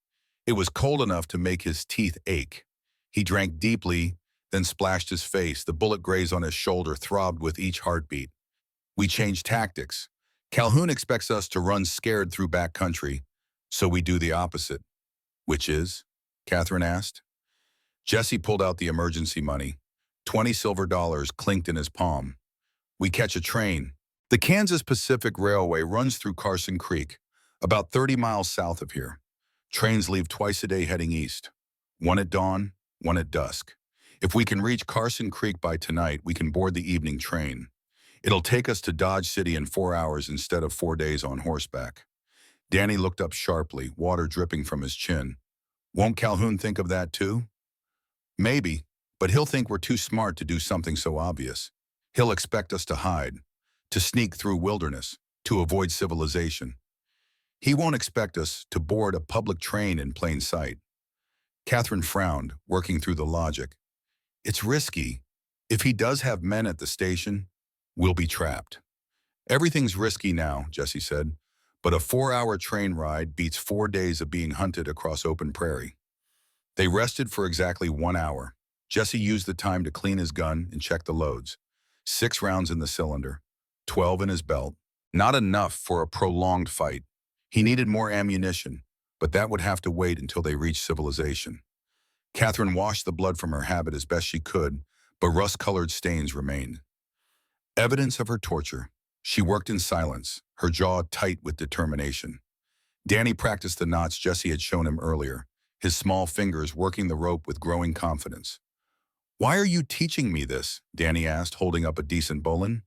It was cold enough to make his teeth ache. He drank deeply, then splashed his face. The bullet graze on his shoulder throbbed with each heartbeat. We changed tactics. Calhoun expects us to run scared through back country, so we do the opposite. Which is? Catherine asked. Jesse pulled out the emergency money. 20 silver dollars clinked in his palm. We catch a train. The Kansas Pacific Railway runs through Carson Creek, about 30 miles south of here. Trains leave twice a day heading east. One at dawn, one at dusk. If we can reach Carson Creek by tonight, we can board the evening train. It'll take us to Dodge City in 4 hours instead of 4 days on horseback. Danny looked up sharply, water dripping from his chin. Won't Calhoun think of that too? Maybe, but he'll think we're too smart to do something so obvious. He'll expect us to hide, to sneak through wilderness, to avoid civilization. He won't expect us to board a public train in plain sight. Catherine frowned, working through the logic. It's risky. If he does have men at the station, we'll be trapped. Everything's risky now, Jesse said, but a 4-hour train ride beats 4 days of being hunted across open prairie. They rested for exactly 1 hour. Jesse used the time to clean his gun and check the loads. 6 rounds in the cylinder, 12 in his belt. Not enough for a prolonged fight. He needed more ammunition, but that would have to wait until they reached civilization. Catherine washed the blood from her habit as best she could, but rust-colored stains remained. Evidence of her torture. She worked in silence, her jaw tight with determination. Danny practiced the knots Jesse had shown him earlier, his small fingers working the rope with growing confidence. Why are you teaching me this? Danny asked, holding up a decent bowline.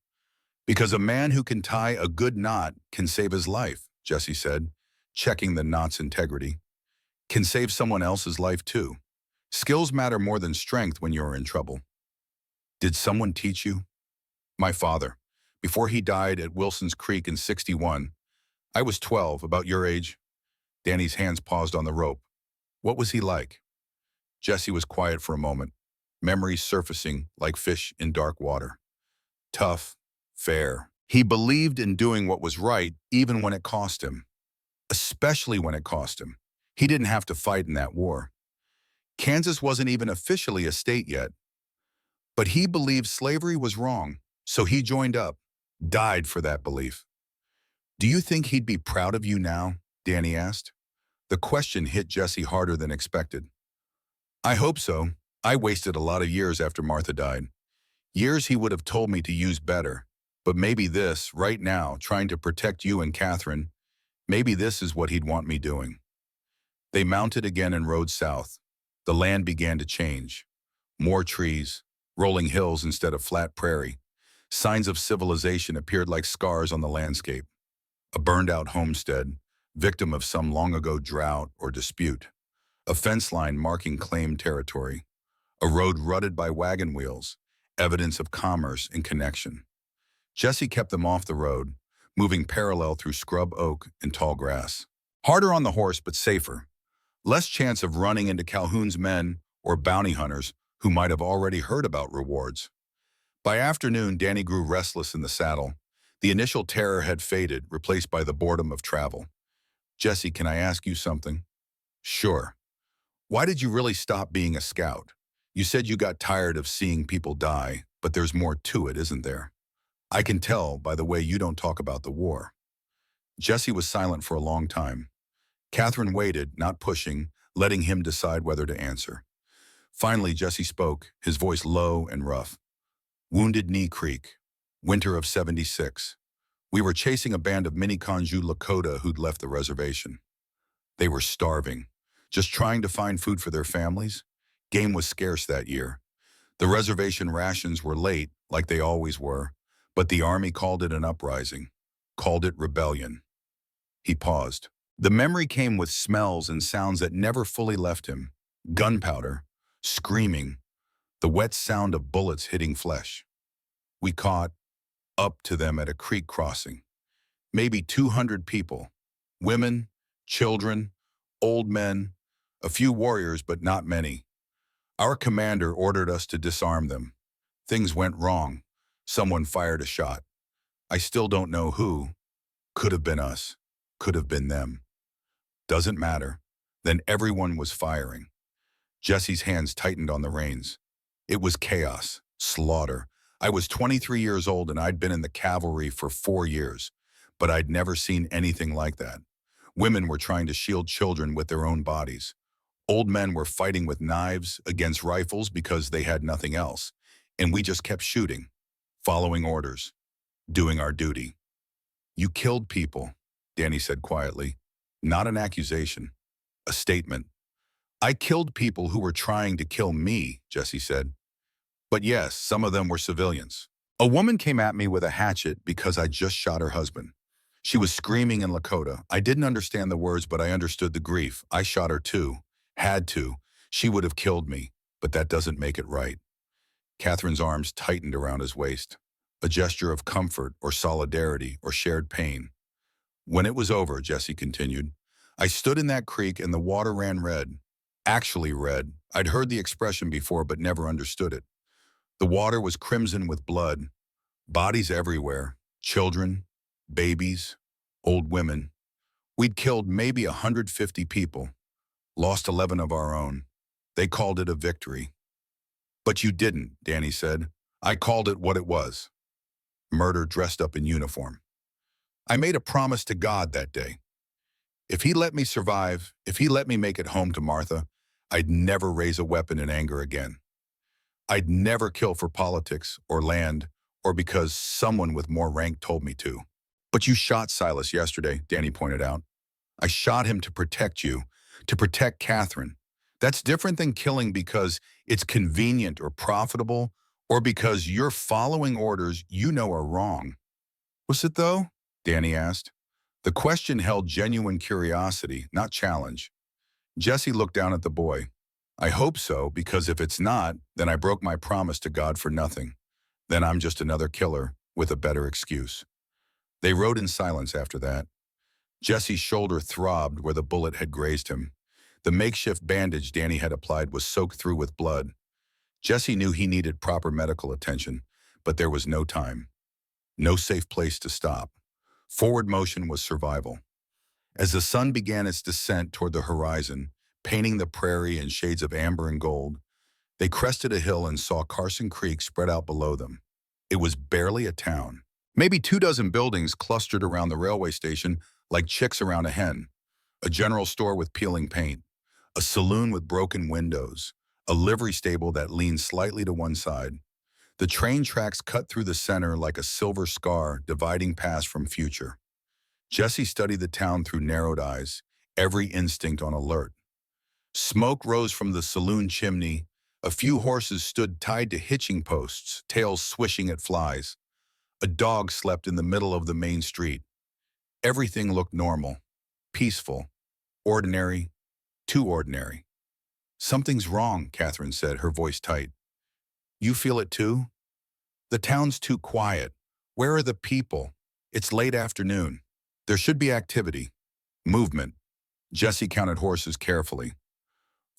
Because a man who can tie a good knot can save his life, Jesse said, checking the knot's integrity. Can save someone else's life too. Skills matter more than strength when you're in trouble. Did someone teach you? My father. Before he died at Wilson's Creek in '61. I was 12, about your age. Danny's hands paused on the rope. What was he like? Jesse was quiet for a moment, memories surfacing like fish in dark water. Tough, fair. He believed in doing what was right even when it cost him. especially when it cost him. He didn't have to fight in that war. Kansas wasn't even officially a state yet, but he believed slavery was wrong, so he joined up, died for that belief. Do you think he'd be proud of you now? Danny asked. The question hit Jesse harder than expected. I hope so. I wasted a lot of years after Martha died. Years he would have told me to use better. But maybe this, right now, trying to protect you and Catherine, maybe this is what he'd want me doing. They mounted again and rode south. The land began to change. More trees, rolling hills instead of flat prairie. Signs of civilization appeared like scars on the landscape. A burned-out homestead, victim of some long-ago drought or dispute. A fence line marking claimed territory. A road rutted by wagon wheels, evidence of commerce and connection. Jesse kept them off the road, moving parallel through scrub oak and tall grass. Harder on the horse, but safer. Less chance of running into Calhoun's men or bounty hunters who might have already heard about rewards. By afternoon, Danny grew restless in the saddle. The initial terror had faded, replaced by the boredom of travel. Jesse, can I ask you something? Sure. Why did you really stop being a scout? You said you got tired of seeing people die, but there's more to it, isn't there? I can tell by the way you don't talk about the war. Jesse was silent for a long time. Catherine waited, not pushing, letting him decide whether to answer. Finally, Jesse spoke, his voice low and rough. Wounded Knee Creek, winter of '76. We were chasing a band of Mini-Conjou Lakota who'd left the reservation. They were starving, just trying to find food for their families. Game was scarce that year. The reservation rations were late, like they always were, but the army called it an uprising, called it rebellion. He paused. The memory came with smells and sounds that never fully left him. Gunpowder, screaming, the wet sound of bullets hitting flesh. We caught up to them at a creek crossing. Maybe 200 people, women, children, old men, a few warriors, but not many. Our commander ordered us to disarm them. Things went wrong. Someone fired a shot. I still don't know who. Could have been us. Could have been them. Doesn't matter. Then everyone was firing. Jesse's hands tightened on the reins. It was chaos, slaughter. I was 23 years old and I'd been in the cavalry for 4 years, but I'd never seen anything like that. Women were trying to shield children with their own bodies. Old men were fighting with knives against rifles because they had nothing else. And we just kept shooting, following orders, doing our duty. You killed people, Danny said quietly. Not an accusation, a statement. I killed people who were trying to kill me, Jesse said. But yes, some of them were civilians. A woman came at me with a hatchet because I just shot her husband. She was screaming in Lakota. I didn't understand the words, but I understood the grief. I shot her too. Had to. She would have killed me, but that doesn't make it right. Catherine's arms tightened around his waist, a gesture of comfort or solidarity or shared pain. When it was over, Jesse continued, I stood in that creek and the water ran red. Actually red. I'd heard the expression before but never understood it. The water was crimson with blood, bodies everywhere, children, babies, old women. We'd killed maybe 150 people, lost 11 of our own. They called it a victory. But you didn't, Danny said. I called it what it was. Murder dressed up in uniform. I made a promise to God that day. If he let me survive, if he let me make it home to Martha, I'd never raise a weapon in anger again. I'd never kill for politics or land or because someone with more rank told me to. But you shot Silas yesterday, Danny pointed out. I shot him to protect you, to protect Catherine. That's different than killing because it's convenient or profitable or because you're following orders you know are wrong. Was it though? Danny asked. The question held genuine curiosity, not challenge. Jesse looked down at the boy. I hope so, because if it's not, then I broke my promise to God for nothing. Then I'm just another killer with a better excuse. They rode in silence after that. Jesse's shoulder throbbed where the bullet had grazed him. The makeshift bandage Danny had applied was soaked through with blood. Jesse knew he needed proper medical attention, but there was no time. No safe place to stop. Forward motion was survival. As the sun began its descent toward the horizon, painting the prairie in shades of amber and gold, they crested a hill and saw Carson Creek spread out below them. It was barely a town. Maybe 24 buildings clustered around the railway station like chicks around a hen. A general store with peeling paint, a saloon with broken windows, a livery stable that leaned slightly to one side. The train tracks cut through the center like a silver scar dividing past from future. Jesse studied the town through narrowed eyes, every instinct on alert. Smoke rose from the saloon chimney. A few horses stood tied to hitching posts, tails swishing at flies. A dog slept in the middle of the main street. Everything looked normal, peaceful, ordinary, too ordinary. "Something's wrong," Catherine said, her voice tight. "You feel it too?" "The town's too quiet. Where are the people? It's late afternoon. There should be activity, movement." Jesse counted horses carefully.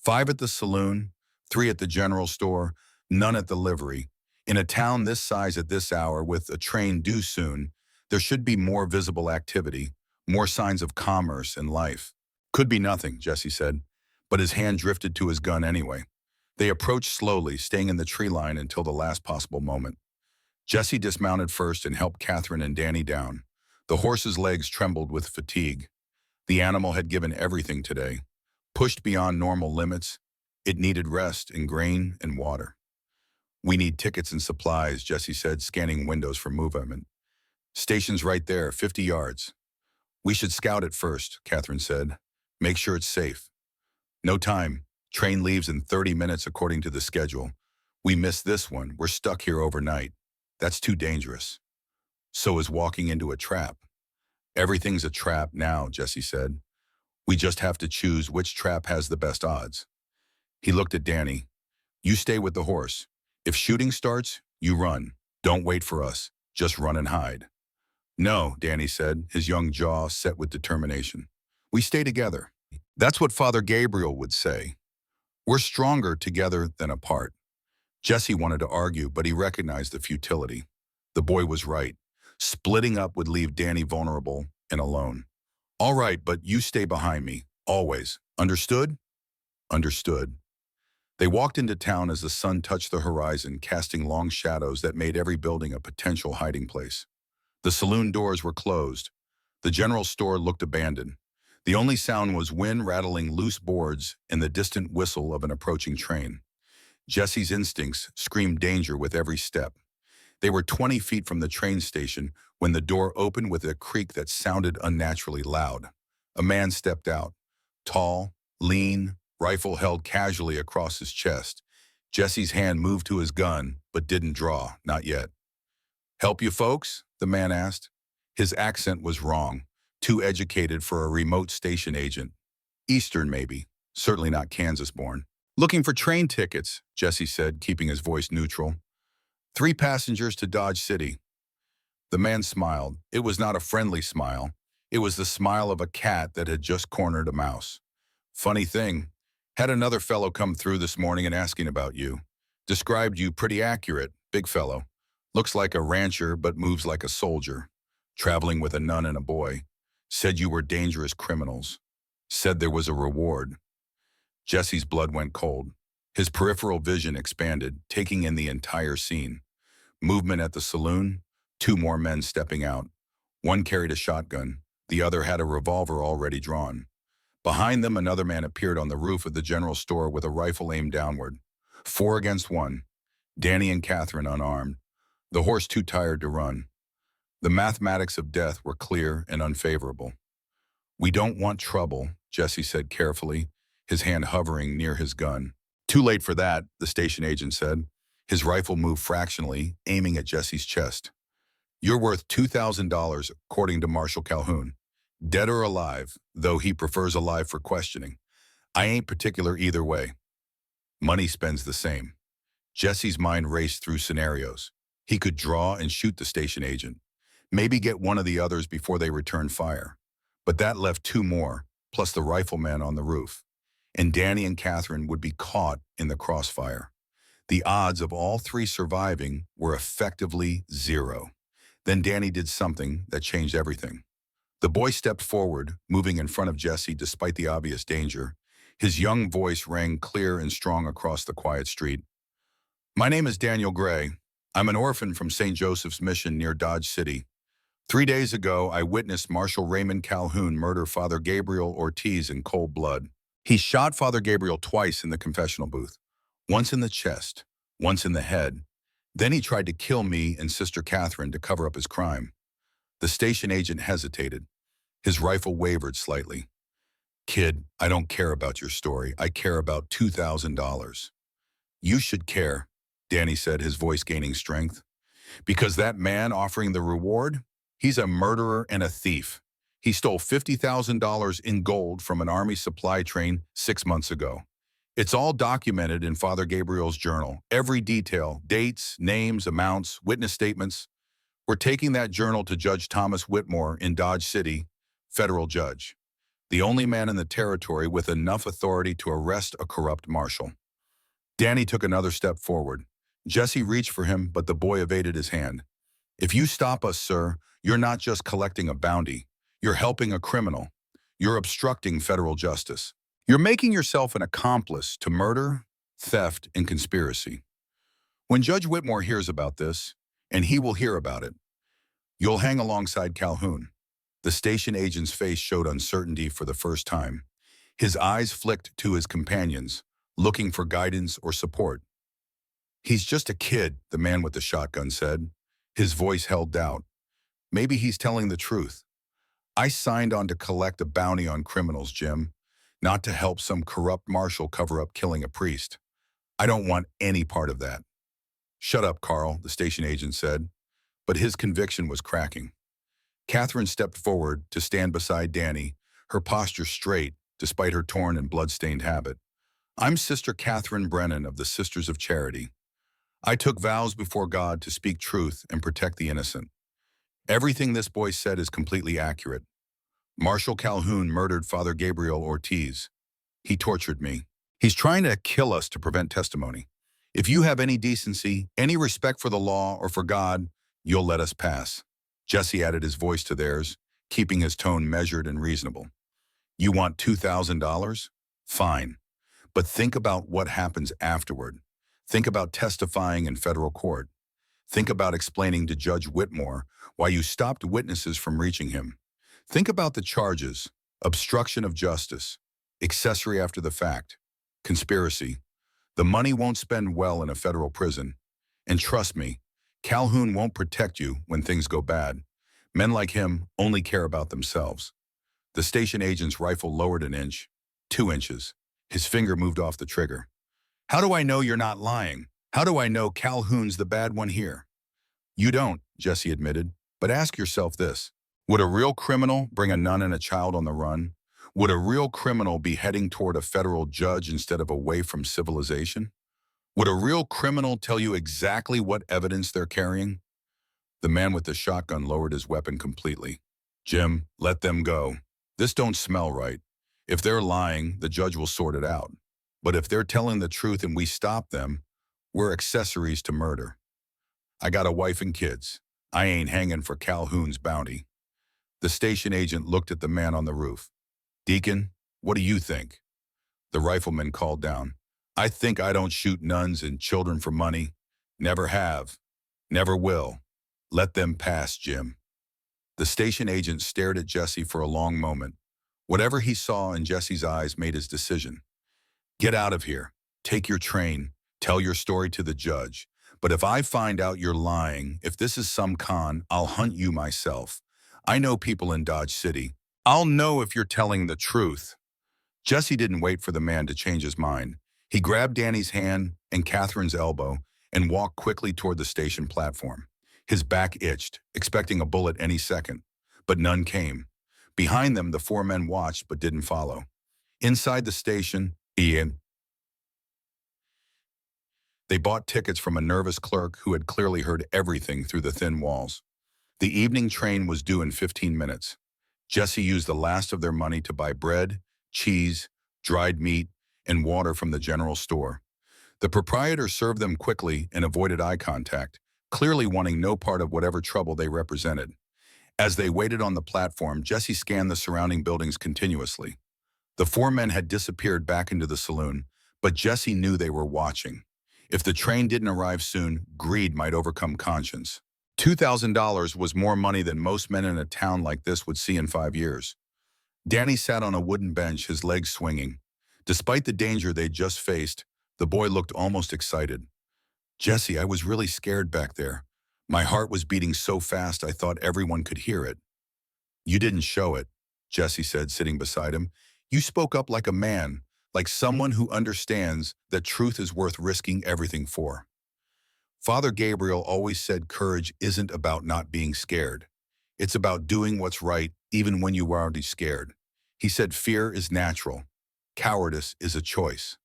5 at the saloon, 3 at the general store, none at the livery. In a town this size at this hour, with a train due soon, there should be more visible activity, more signs of commerce and life. "Could be nothing," Jesse said, but his hand drifted to his gun anyway. They approached slowly, staying in the tree line until the last possible moment. Jesse dismounted first and helped Catherine and Danny down. The horse's legs trembled with fatigue. The animal had given everything today. Pushed beyond normal limits, it needed rest and grain and water. "We need tickets and supplies," Jesse said, scanning windows for movement. "Station's right there, 50 yards. "We should scout it first," Catherine said. "Make sure it's safe." "No time. Train leaves in 30 minutes according to the schedule. We missed this one. We're stuck here overnight. That's too dangerous." "So is walking into a trap." "Everything's a trap now," Jesse said. "We just have to choose which trap has the best odds." He looked at Danny. "You stay with the horse. If shooting starts, you run. Don't wait for us. Just run and hide." "No," Danny said, his young jaw set with determination. "We stay together. That's what Father Gabriel would say. We're stronger together than apart." Jesse wanted to argue, but he recognized the futility. The boy was right. Splitting up would leave Danny vulnerable and alone. "All right, but you stay behind me, always. Understood?" "Understood." They walked into town as the sun touched the horizon, casting long shadows that made every building a potential hiding place. The saloon doors were closed. The general store looked abandoned. The only sound was wind rattling loose boards and the distant whistle of an approaching train. Jesse's instincts screamed danger with every step. They were 20 feet from the train station when the door opened with a creak that sounded unnaturally loud. A man stepped out, tall, lean, rifle held casually across his chest. Jesse's hand moved to his gun, but didn't draw, not yet. "Help you folks?" the man asked. His accent was wrong, too educated for a remote station agent. Eastern, maybe, certainly not Kansas-born. "Looking for train tickets," Jesse said, keeping his voice neutral. 3 passengers to Dodge City." The man smiled. It was not a friendly smile. It was the smile of a cat that had just cornered a mouse. "Funny thing, had another fellow come through this morning and asking about you. Described you pretty accurate, big fellow. Looks like a rancher but moves like a soldier. Traveling with a nun and a boy. Said you were dangerous criminals. Said there was a reward." Jesse's blood went cold. His peripheral vision expanded, taking in the entire scene. Movement at the saloon, 2 more men stepping out. One carried a shotgun, the other had a revolver already drawn. Behind them, another man appeared on the roof of the general store with a rifle aimed downward. 4 against 1. Danny and Catherine unarmed. The horse too tired to run. The mathematics of death were clear and unfavorable. "We don't want trouble," Jesse said carefully, his hand hovering near his gun. "Too late for that," the station agent said. His rifle moved fractionally, aiming at Jesse's chest. "You're worth $2,000, according to Marshal Calhoun. Dead or alive, though he prefers alive for questioning. I ain't particular either way. Money spends the same." Jesse's mind raced through scenarios. He could draw and shoot the station agent. Maybe get one of the others before they returned fire. But that left 2 more, plus the rifleman on the roof. And Danny and Catherine would be caught in the crossfire. The odds of all 3 surviving were effectively 0. Then Danny did something that changed everything. The boy stepped forward, moving in front of Jesse despite the obvious danger. His young voice rang clear and strong across the quiet street. My name is Daniel Gray. I'm an orphan from St. Joseph's Mission near Dodge City. 3 days ago, I witnessed Marshal Raymond Calhoun murder Father Gabriel Ortiz in cold blood. He shot Father Gabriel twice in the confessional booth, once in the chest, once in the head. Then he tried to kill me and Sister Catherine to cover up his crime. The station agent hesitated. His rifle wavered slightly. Kid, I don't care about your story. I care about $2,000. You should care, Danny said, his voice gaining strength. Because that man offering the reward, he's a murderer and a thief. He stole $50,000 in gold from an Army supply train 6 months ago. It's all documented in Father Gabriel's journal. Every detail, dates, names, amounts, witness statements. We're taking that journal to Judge Thomas Whitmore in Dodge City, federal judge. The only man in the territory with enough authority to arrest a corrupt marshal. Danny took another step forward. Jesse reached for him, but the boy evaded his hand. If you stop us, sir, you're not just collecting a bounty. You're helping a criminal. You're obstructing federal justice. You're making yourself an accomplice to murder, theft, and conspiracy. When Judge Whitmore hears about this, and he will hear about it, you'll hang alongside Calhoun. The station agent's face showed uncertainty for the first time. His eyes flicked to his companions, looking for guidance or support. He's just a kid, the man with the shotgun said. His voice held doubt. Maybe he's telling the truth. I signed on to collect a bounty on criminals, Jim, not to help some corrupt marshal cover up killing a priest. I don't want any part of that. Shut up, Carl, the station agent said, but his conviction was cracking. Catherine stepped forward to stand beside Danny, her posture straight despite her torn and blood-stained habit. I'm Sister Catherine Brennan of the Sisters of Charity. I took vows before God to speak truth and protect the innocent. Everything this boy said is completely accurate. Marshal Calhoun murdered Father Gabriel Ortiz. He tortured me. He's trying to kill us to prevent testimony. If you have any decency, any respect for the law or for God, you'll let us pass. Jesse added his voice to theirs, keeping his tone measured and reasonable. You want $2,000? Fine. But think about what happens afterward. Think about testifying in federal court. Think about explaining to Judge Whitmore why you stopped witnesses from reaching him. Think about the charges: obstruction of justice, accessory after the fact, conspiracy. The money won't spend well in a federal prison. And trust me, Calhoun won't protect you when things go bad. Men like him only care about themselves. The station agent's rifle lowered an inch, 2 inches. His finger moved off the trigger. How do I know you're not lying? How do I know Calhoun's the bad one here? You don't, Jesse admitted, but ask yourself this. Would a real criminal bring a nun and a child on the run? Would a real criminal be heading toward a federal judge instead of away from civilization? Would a real criminal tell you exactly what evidence they're carrying? The man with the shotgun lowered his weapon completely. Jim, let them go. This don't smell right. If they're lying, the judge will sort it out. But if they're telling the truth and we stop them, we're accessories to murder. I got a wife and kids. I ain't hanging for Calhoun's bounty. The station agent looked at the man on the roof. Deacon, what do you think? The rifleman called down. I think I don't shoot nuns and children for money. Never have. Never will. Let them pass, Jim. The station agent stared at Jesse for a long moment. Whatever he saw in Jesse's eyes made his decision. Get out of here. Take your train. Tell your story to the judge. But if I find out you're lying, if this is some con, I'll hunt you myself. I know people in Dodge City. I'll know if you're telling the truth. Jesse didn't wait for the man to change his mind. He grabbed Danny's hand and Catherine's elbow and walked quickly toward the station platform. His back itched, expecting a bullet any second, but none came. Behind them, the 4 men watched but didn't follow. Inside the station, they bought tickets from a nervous clerk who had clearly heard everything through the thin walls. The evening train was due in 15 minutes. Jesse used the last of their money to buy bread, cheese, dried meat, and water from the general store. The proprietor served them quickly and avoided eye contact, clearly wanting no part of whatever trouble they represented. As they waited on the platform, Jesse scanned the surrounding buildings continuously. The four men had disappeared back into the saloon, but Jesse knew they were watching. If the train didn't arrive soon, greed might overcome conscience. $2,000 was more money than most men in a town like this would see in 5 years. Danny sat on a wooden bench, his legs swinging. Despite the danger they'd just faced, the boy looked almost excited. Jesse, I was really scared back there. My heart was beating so fast I thought everyone could hear it. You didn't show it, Jesse said, sitting beside him. You spoke up like a man, like someone who understands that truth is worth risking everything for. Father Gabriel always said courage isn't about not being scared. It's about doing what's right even when you are already scared. He said fear is natural. Cowardice is a choice.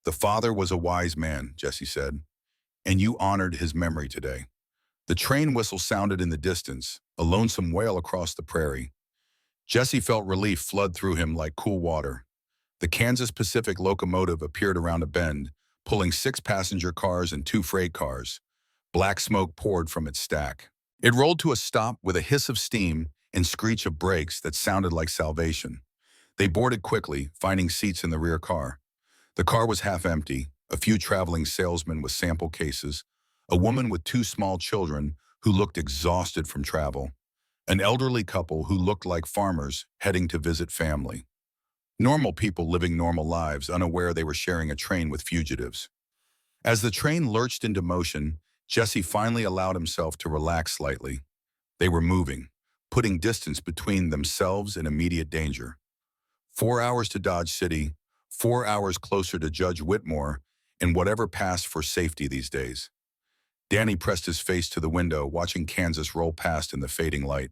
The father was a wise man, Jesse said, and you honored his memory today. The train whistle sounded in the distance, a lonesome wail across the prairie. Jesse felt relief flood through him like cool water. The Kansas Pacific locomotive appeared around a bend, pulling 6 passenger cars and 2 freight cars. Black smoke poured from its stack. It rolled to a stop with a hiss of steam and screech of brakes that sounded like salvation. They boarded quickly, finding seats in the rear car. The car was half empty, a few traveling salesmen with sample cases, a woman with 2 small children who looked exhausted from travel, an elderly couple who looked like farmers heading to visit family. Normal people living normal lives, unaware they were sharing a train with fugitives. As the train lurched into motion, Jesse finally allowed himself to relax slightly. They were moving, putting distance between themselves and immediate danger. 4 hours to Dodge City, 4 hours closer to Judge Whitmore, and whatever passed for safety these days. Danny pressed his face to the window, watching Kansas roll past in the fading light.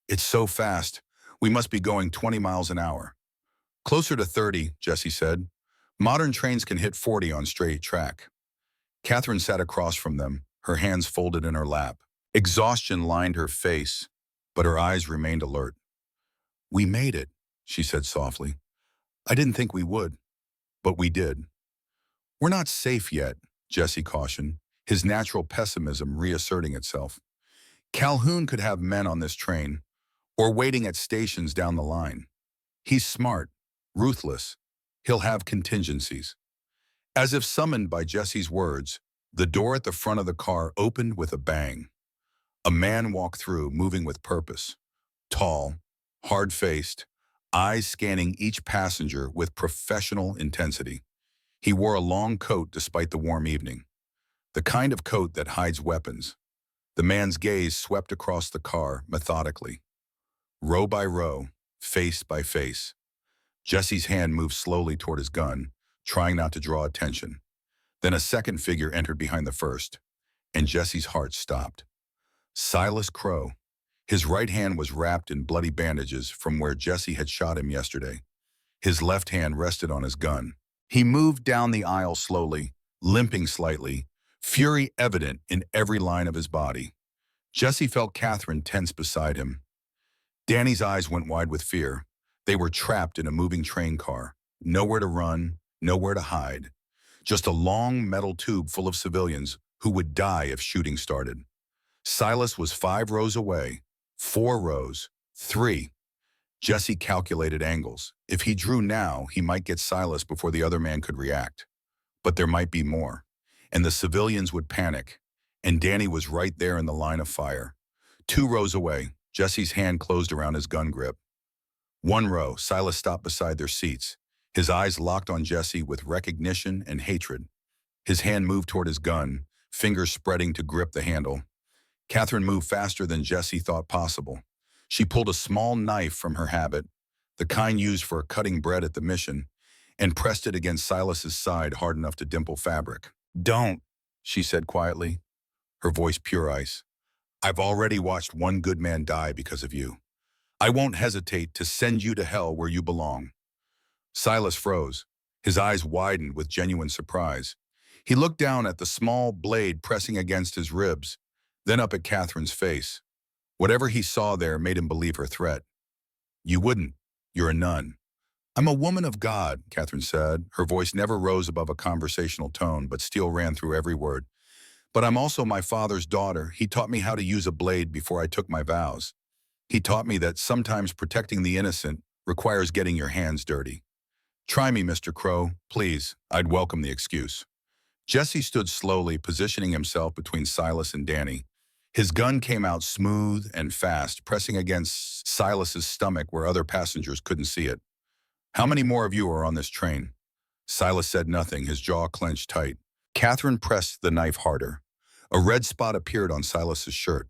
It's so fast. We must be going 20 miles an hour. Closer to 30, Jesse said. Modern trains can hit 40 on straight track. Catherine sat across from them, her hands folded in her lap. Exhaustion lined her face, but her eyes remained alert. We made it, she said softly. I didn't think we would, but we did. We're not safe yet, Jesse cautioned, his natural pessimism reasserting itself. Calhoun could have men on this train, or waiting at stations down the line. He's smart, ruthless. He'll have contingencies. As if summoned by Jesse's words, the door at the front of the car opened with a bang. A man walked through, moving with purpose. Tall, hard-faced, eyes scanning each passenger with professional intensity. He wore a long coat despite the warm evening, the kind of coat that hides weapons. The man's gaze swept across the car methodically, row by row, face by face. Jesse's hand moved slowly toward his gun, trying not to draw attention. Then a second figure entered behind the first, and Jesse's heart stopped. Silas Crow. His right hand was wrapped in bloody bandages from where Jesse had shot him yesterday. His left hand rested on his gun. He moved down the aisle slowly, limping slightly, fury evident in every line of his body. Jesse felt Catherine tense beside him. Danny's eyes went wide with fear. They were trapped in a moving train car. Nowhere to run, nowhere to hide. Just a long metal tube full of civilians who would die if shooting started. Silas was 5 rows away, 4 rows, 3. Jesse calculated angles. If he drew now, he might get Silas before the other man could react. But there might be more, and the civilians would panic, and Danny was right there in the line of fire. 2 rows away, Jesse's hand closed around his gun grip. 1 row, Silas stopped beside their seats, his eyes locked on Jesse with recognition and hatred. His hand moved toward his gun, fingers spreading to grip the handle. Catherine moved faster than Jesse thought possible. She pulled a small knife from her habit, the kind used for cutting bread at the mission, and pressed it against Silas's side hard enough to dimple fabric. Don't, she said quietly, her voice pure ice. I've already watched one good man die because of you. I won't hesitate to send you to hell where you belong. Silas froze, his eyes widened with genuine surprise. He looked down at the small blade pressing against his ribs, then up at Catherine's face. Whatever he saw there made him believe her threat. You wouldn't. You're a nun. I'm a woman of God, Catherine said. Her voice never rose above a conversational tone, but steel ran through every word. But I'm also my father's daughter. He taught me how to use a blade before I took my vows. He taught me that sometimes protecting the innocent requires getting your hands dirty. Try me, Mr. Crow, please. I'd welcome the excuse. Jesse stood slowly, positioning himself between Silas and Danny. His gun came out smooth and fast, pressing against Silas's stomach where other passengers couldn't see it. How many more of you are on this train? Silas said nothing, his jaw clenched tight. Catherine pressed the knife harder. A red spot appeared on Silas's shirt.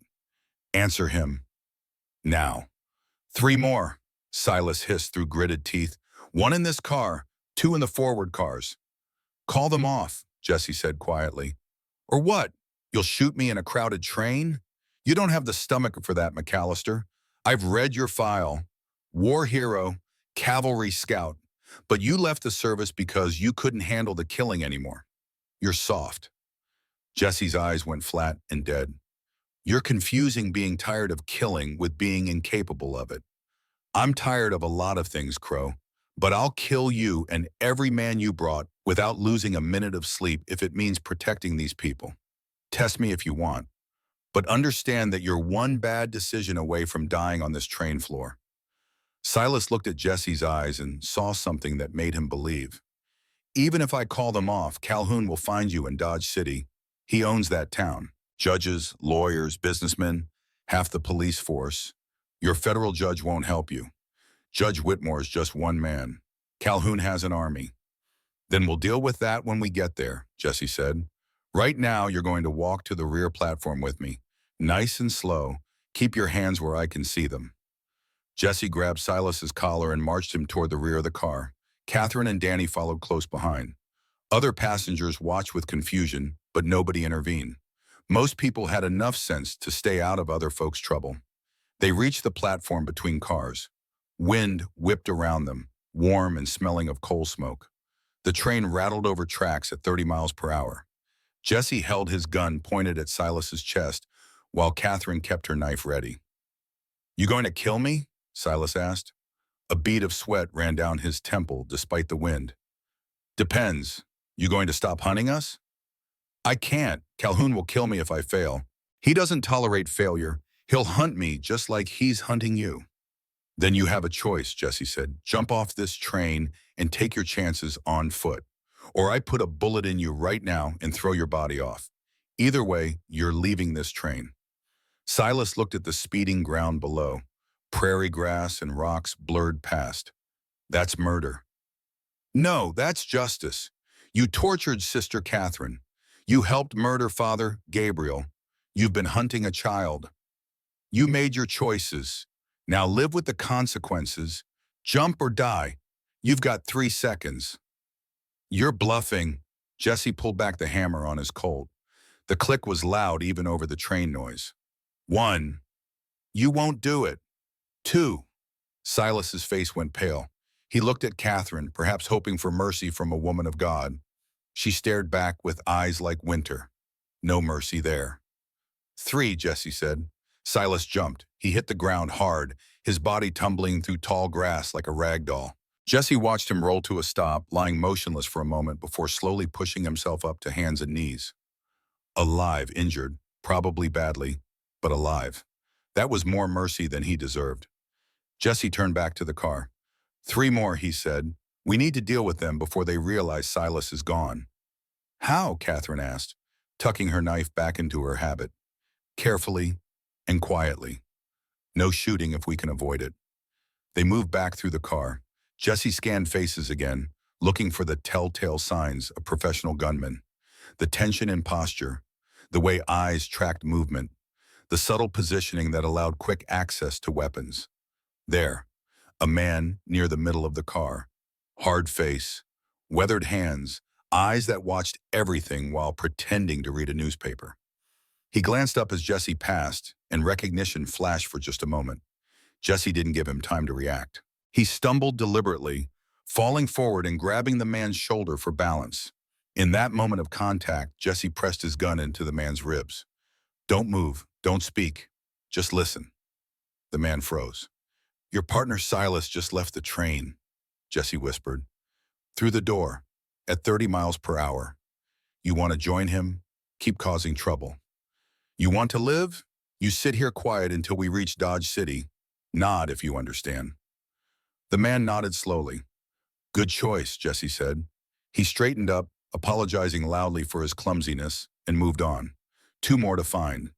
Answer him. Now. 3 more, Silas hissed through gritted teeth. 1 in this car, 2 in the forward cars. Call them off, Jesse said quietly. Or what? You'll shoot me in a crowded train? You don't have the stomach for that, McAllister. I've read your file. War hero, cavalry scout. But you left the service because you couldn't handle the killing anymore. You're soft. Jesse's eyes went flat and dead. You're confusing being tired of killing with being incapable of it. I'm tired of a lot of things, Crow, but I'll kill you and every man you brought without losing a minute of sleep if it means protecting these people. Test me if you want, but understand that you're one bad decision away from dying on this train floor. Silas looked at Jesse's eyes and saw something that made him believe. Even if I call them off, Calhoun will find you in Dodge City. He owns that town. Judges, lawyers, businessmen, half the police force. Your federal judge won't help you. Judge Whitmore's just one man. Calhoun has an army. Then we'll deal with that when we get there, Jesse said. Right now, you're going to walk to the rear platform with me. Nice and slow. Keep your hands where I can see them. Jesse grabbed Silas's collar and marched him toward the rear of the car. Catherine and Danny followed close behind. Other passengers watched with confusion, but nobody intervened. Most people had enough sense to stay out of other folks' trouble. They reached the platform between cars. Wind whipped around them, warm and smelling of coal smoke. The train rattled over tracks at 30 miles per hour. Jesse held his gun pointed at Silas's chest, while Catherine kept her knife ready. You going to kill me? Silas asked. A bead of sweat ran down his temple despite the wind. Depends. You going to stop hunting us? I can't. Calhoun will kill me if I fail. He doesn't tolerate failure. He'll hunt me just like he's hunting you. Then you have a choice, Jesse said. Jump off this train and take your chances on foot. Or I put a bullet in you right now and throw your body off. Either way, you're leaving this train. Silas looked at the speeding ground below. Prairie grass and rocks blurred past. That's murder. No, that's justice. You tortured Sister Catherine. You helped murder Father Gabriel. You've been hunting a child. You made your choices. Now live with the consequences. Jump or die. You've got 3 seconds. You're bluffing. Jesse pulled back the hammer on his Colt. The click was loud even over the train noise. 1. You won't do it. 2. Silas's face went pale. He looked at Catherine, perhaps hoping for mercy from a woman of God. She stared back with eyes like winter. No mercy there. 3, Jesse said. Silas jumped. He hit the ground hard, his body tumbling through tall grass like a rag doll. Jesse watched him roll to a stop, lying motionless for a moment before slowly pushing himself up to hands and knees. Alive, injured, probably badly, but alive. That was more mercy than he deserved. Jesse turned back to the car. 3 more, he said. We need to deal with them before they realize Silas is gone. How? Catherine asked, tucking her knife back into her habit. Carefully and quietly. No shooting if we can avoid it. They moved back through the car. Jesse scanned faces again, looking for the telltale signs of professional gunmen. The tension in posture, the way eyes tracked movement, the subtle positioning that allowed quick access to weapons. There, a man near the middle of the car. Hard face, weathered hands, eyes that watched everything while pretending to read a newspaper. He glanced up as Jesse passed, and recognition flashed for just a moment. Jesse didn't give him time to react. He stumbled deliberately, falling forward and grabbing the man's shoulder for balance. In that moment of contact, Jesse pressed his gun into the man's ribs. Don't move, don't speak, just listen. The man froze. Your partner Silas just left the train, Jesse whispered. Through the door, at 30 miles per hour. You want to join him? Keep causing trouble. You want to live? You sit here quiet until we reach Dodge City. Nod if you understand. The man nodded slowly. Good choice, Jesse said. He straightened up, apologizing loudly for his clumsiness, and moved on. Two more to find.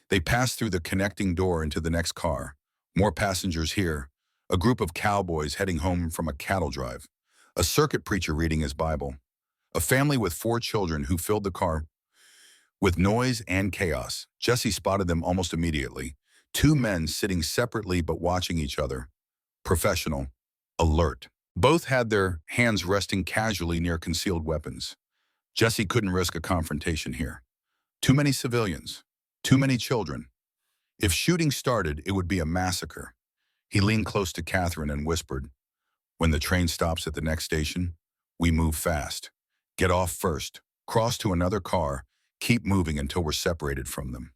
They passed through the connecting door into the next car. More passengers here. A group of cowboys heading home from a cattle drive. A circuit preacher reading his Bible. A family with 4 children who filled the car with noise and chaos. Jesse spotted them almost immediately. 2 men sitting separately but watching each other. Professional. Alert. Both had their hands resting casually near concealed weapons. Jesse couldn't risk a confrontation here. Too many civilians. Too many children. If shooting started, it would be a massacre. He leaned close to Catherine and whispered, when the train stops at the next station, we move fast. Get off first. Cross to another car. Keep moving until we're separated from them.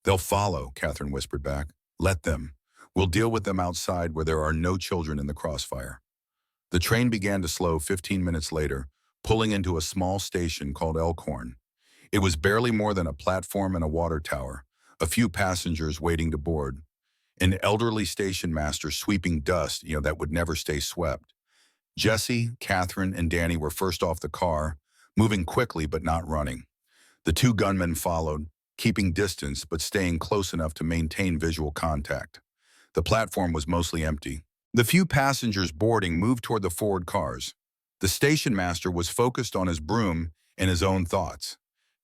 They'll follow, Catherine whispered back. Let them. We'll deal with them outside where there are no children in the crossfire. The train began to slow 15 minutes later, pulling into a small station called Elkhorn. It was barely more than a platform and a water tower, a few passengers waiting to board, an elderly station master sweeping dust, that would never stay swept. Jesse, Catherine, and Danny were first off the car, moving quickly but not running. The 2 gunmen followed, keeping distance but staying close enough to maintain visual contact. The platform was mostly empty. The few passengers boarding moved toward the forward cars. The station master was focused on his broom and his own thoughts.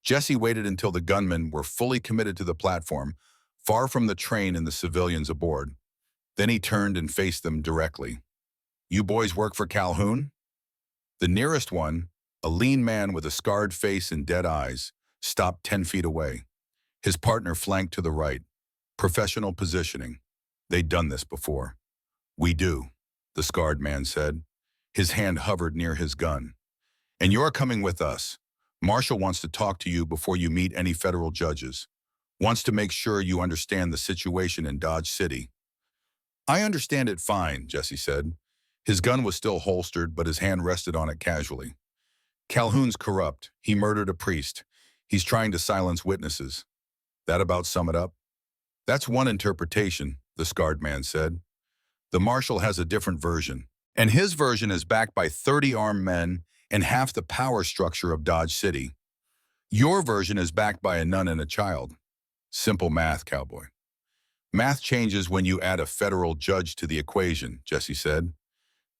Jesse waited until the gunmen were fully committed to the platform, far from the train and the civilians aboard. Then he turned and faced them directly. You boys work for Calhoun? The nearest one, a lean man with a scarred face and dead eyes, stopped 10 feet away. His partner flanked to the right. Professional positioning. They'd done this before. We do, the scarred man said. His hand hovered near his gun. And you're coming with us. Marshall wants to talk to you before you meet any federal judges. Wants to make sure you understand the situation in Dodge City. I understand it fine, Jesse said. His gun was still holstered, but his hand rested on it casually. Calhoun's corrupt. He murdered a priest. He's trying to silence witnesses. That about sum it up? That's one interpretation, the scarred man said. The marshal has a different version, and his version is backed by 30 armed men and half the power structure of Dodge City. Your version is backed by a nun and a child. Simple math, Cowboy. Math changes when you add a federal judge to the equation, Jesse said.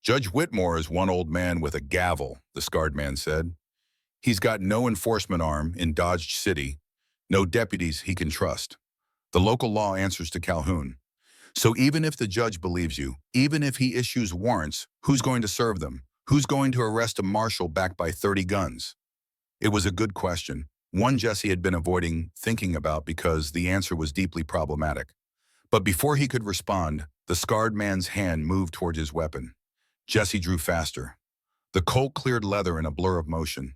Judge Whitmore is one old man with a gavel, the scarred man said. He's got no enforcement arm in Dodge City, no deputies he can trust. The local law answers to Calhoun. So even if the judge believes you, even if he issues warrants, who's going to serve them? Who's going to arrest a marshal backed by 30 guns? It was a good question, one Jesse had been avoiding thinking about because the answer was deeply problematic. But before he could respond, the scarred man's hand moved toward his weapon. Jesse drew faster. The Colt cleared leather in a blur of motion.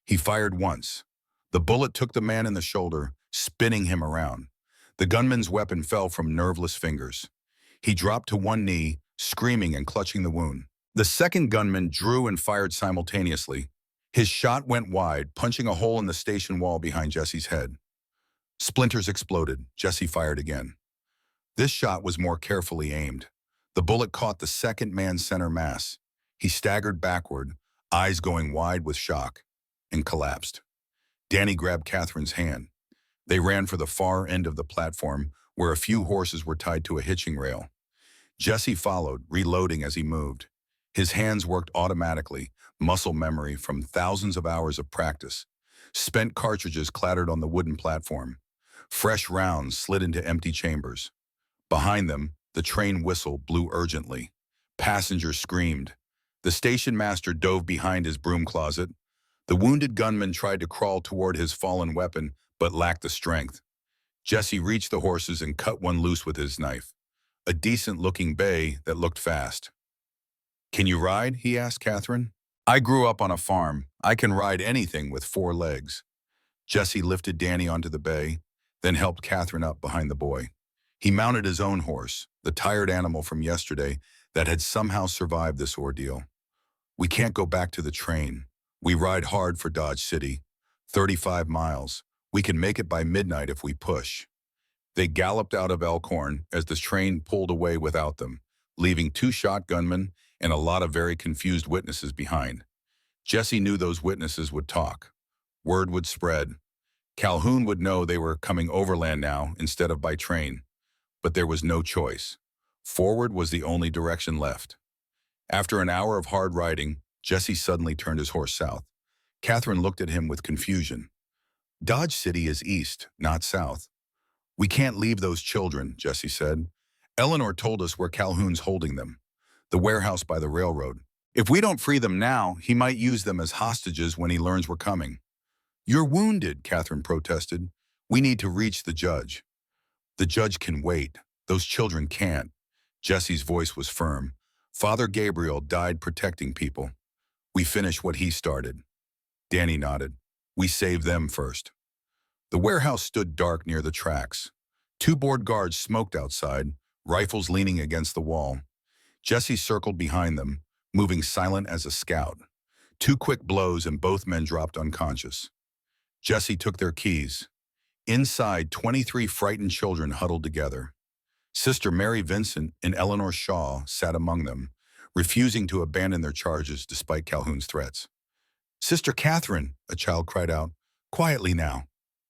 He fired once. The bullet took the man in the shoulder, spinning him around. The gunman's weapon fell from nerveless fingers. He dropped to one knee, screaming and clutching the wound. The second gunman drew and fired simultaneously. His shot went wide, punching a hole in the station wall behind Jesse's head. Splinters exploded. Jesse fired again. This shot was more carefully aimed. The bullet caught the second man's center mass. He staggered backward, eyes going wide with shock, and collapsed. Danny grabbed Catherine's hand. They ran for the far end of the platform, where a few horses were tied to a hitching rail. Jesse followed, reloading as he moved. His hands worked automatically, muscle memory from thousands of hours of practice. Spent cartridges clattered on the wooden platform. Fresh rounds slid into empty chambers. Behind them, the train whistle blew urgently. Passengers screamed. The station master dove behind his broom closet. The wounded gunman tried to crawl toward his fallen weapon, but lacked the strength. Jesse reached the horses and cut one loose with his knife. A decent-looking bay that looked fast. Can you ride? He asked Catherine. I grew up on a farm. I can ride anything with 4 legs. Jesse lifted Danny onto the bay, then helped Catherine up behind the boy. He mounted his own horse, the tired animal from yesterday that had somehow survived this ordeal. We can't go back to the train. We ride hard for Dodge City. 35 miles. We can make it by midnight if we push. They galloped out of Elkhorn as the train pulled away without them, leaving 2 shotgunmen and a lot of very confused witnesses behind. Jesse knew those witnesses would talk. Word would spread. Calhoun would know they were coming overland now instead of by train. But there was no choice. Forward was the only direction left. After an hour of hard riding, Jesse suddenly turned his horse south. Catherine looked at him with confusion. Dodge City is east, not south. We can't leave those children, Jesse said. Eleanor told us where Calhoun's holding them. The warehouse by the railroad. If we don't free them now, he might use them as hostages when he learns we're coming. You're wounded, Catherine protested. We need to reach the judge. The judge can wait. Those children can't. Jesse's voice was firm. Father Gabriel died protecting people. We finish what he started. Danny nodded. We save them first. The warehouse stood dark near the tracks. 2 board guards smoked outside, rifles leaning against the wall. Jesse circled behind them, moving silent as a scout. 2 quick blows and both men dropped unconscious. Jesse took their keys. Inside, 23 frightened children huddled together. Sister Mary Vincent and Eleanor Shaw sat among them, refusing to abandon their charges despite Calhoun's threats. Sister Catherine, a child cried out. Quietly now,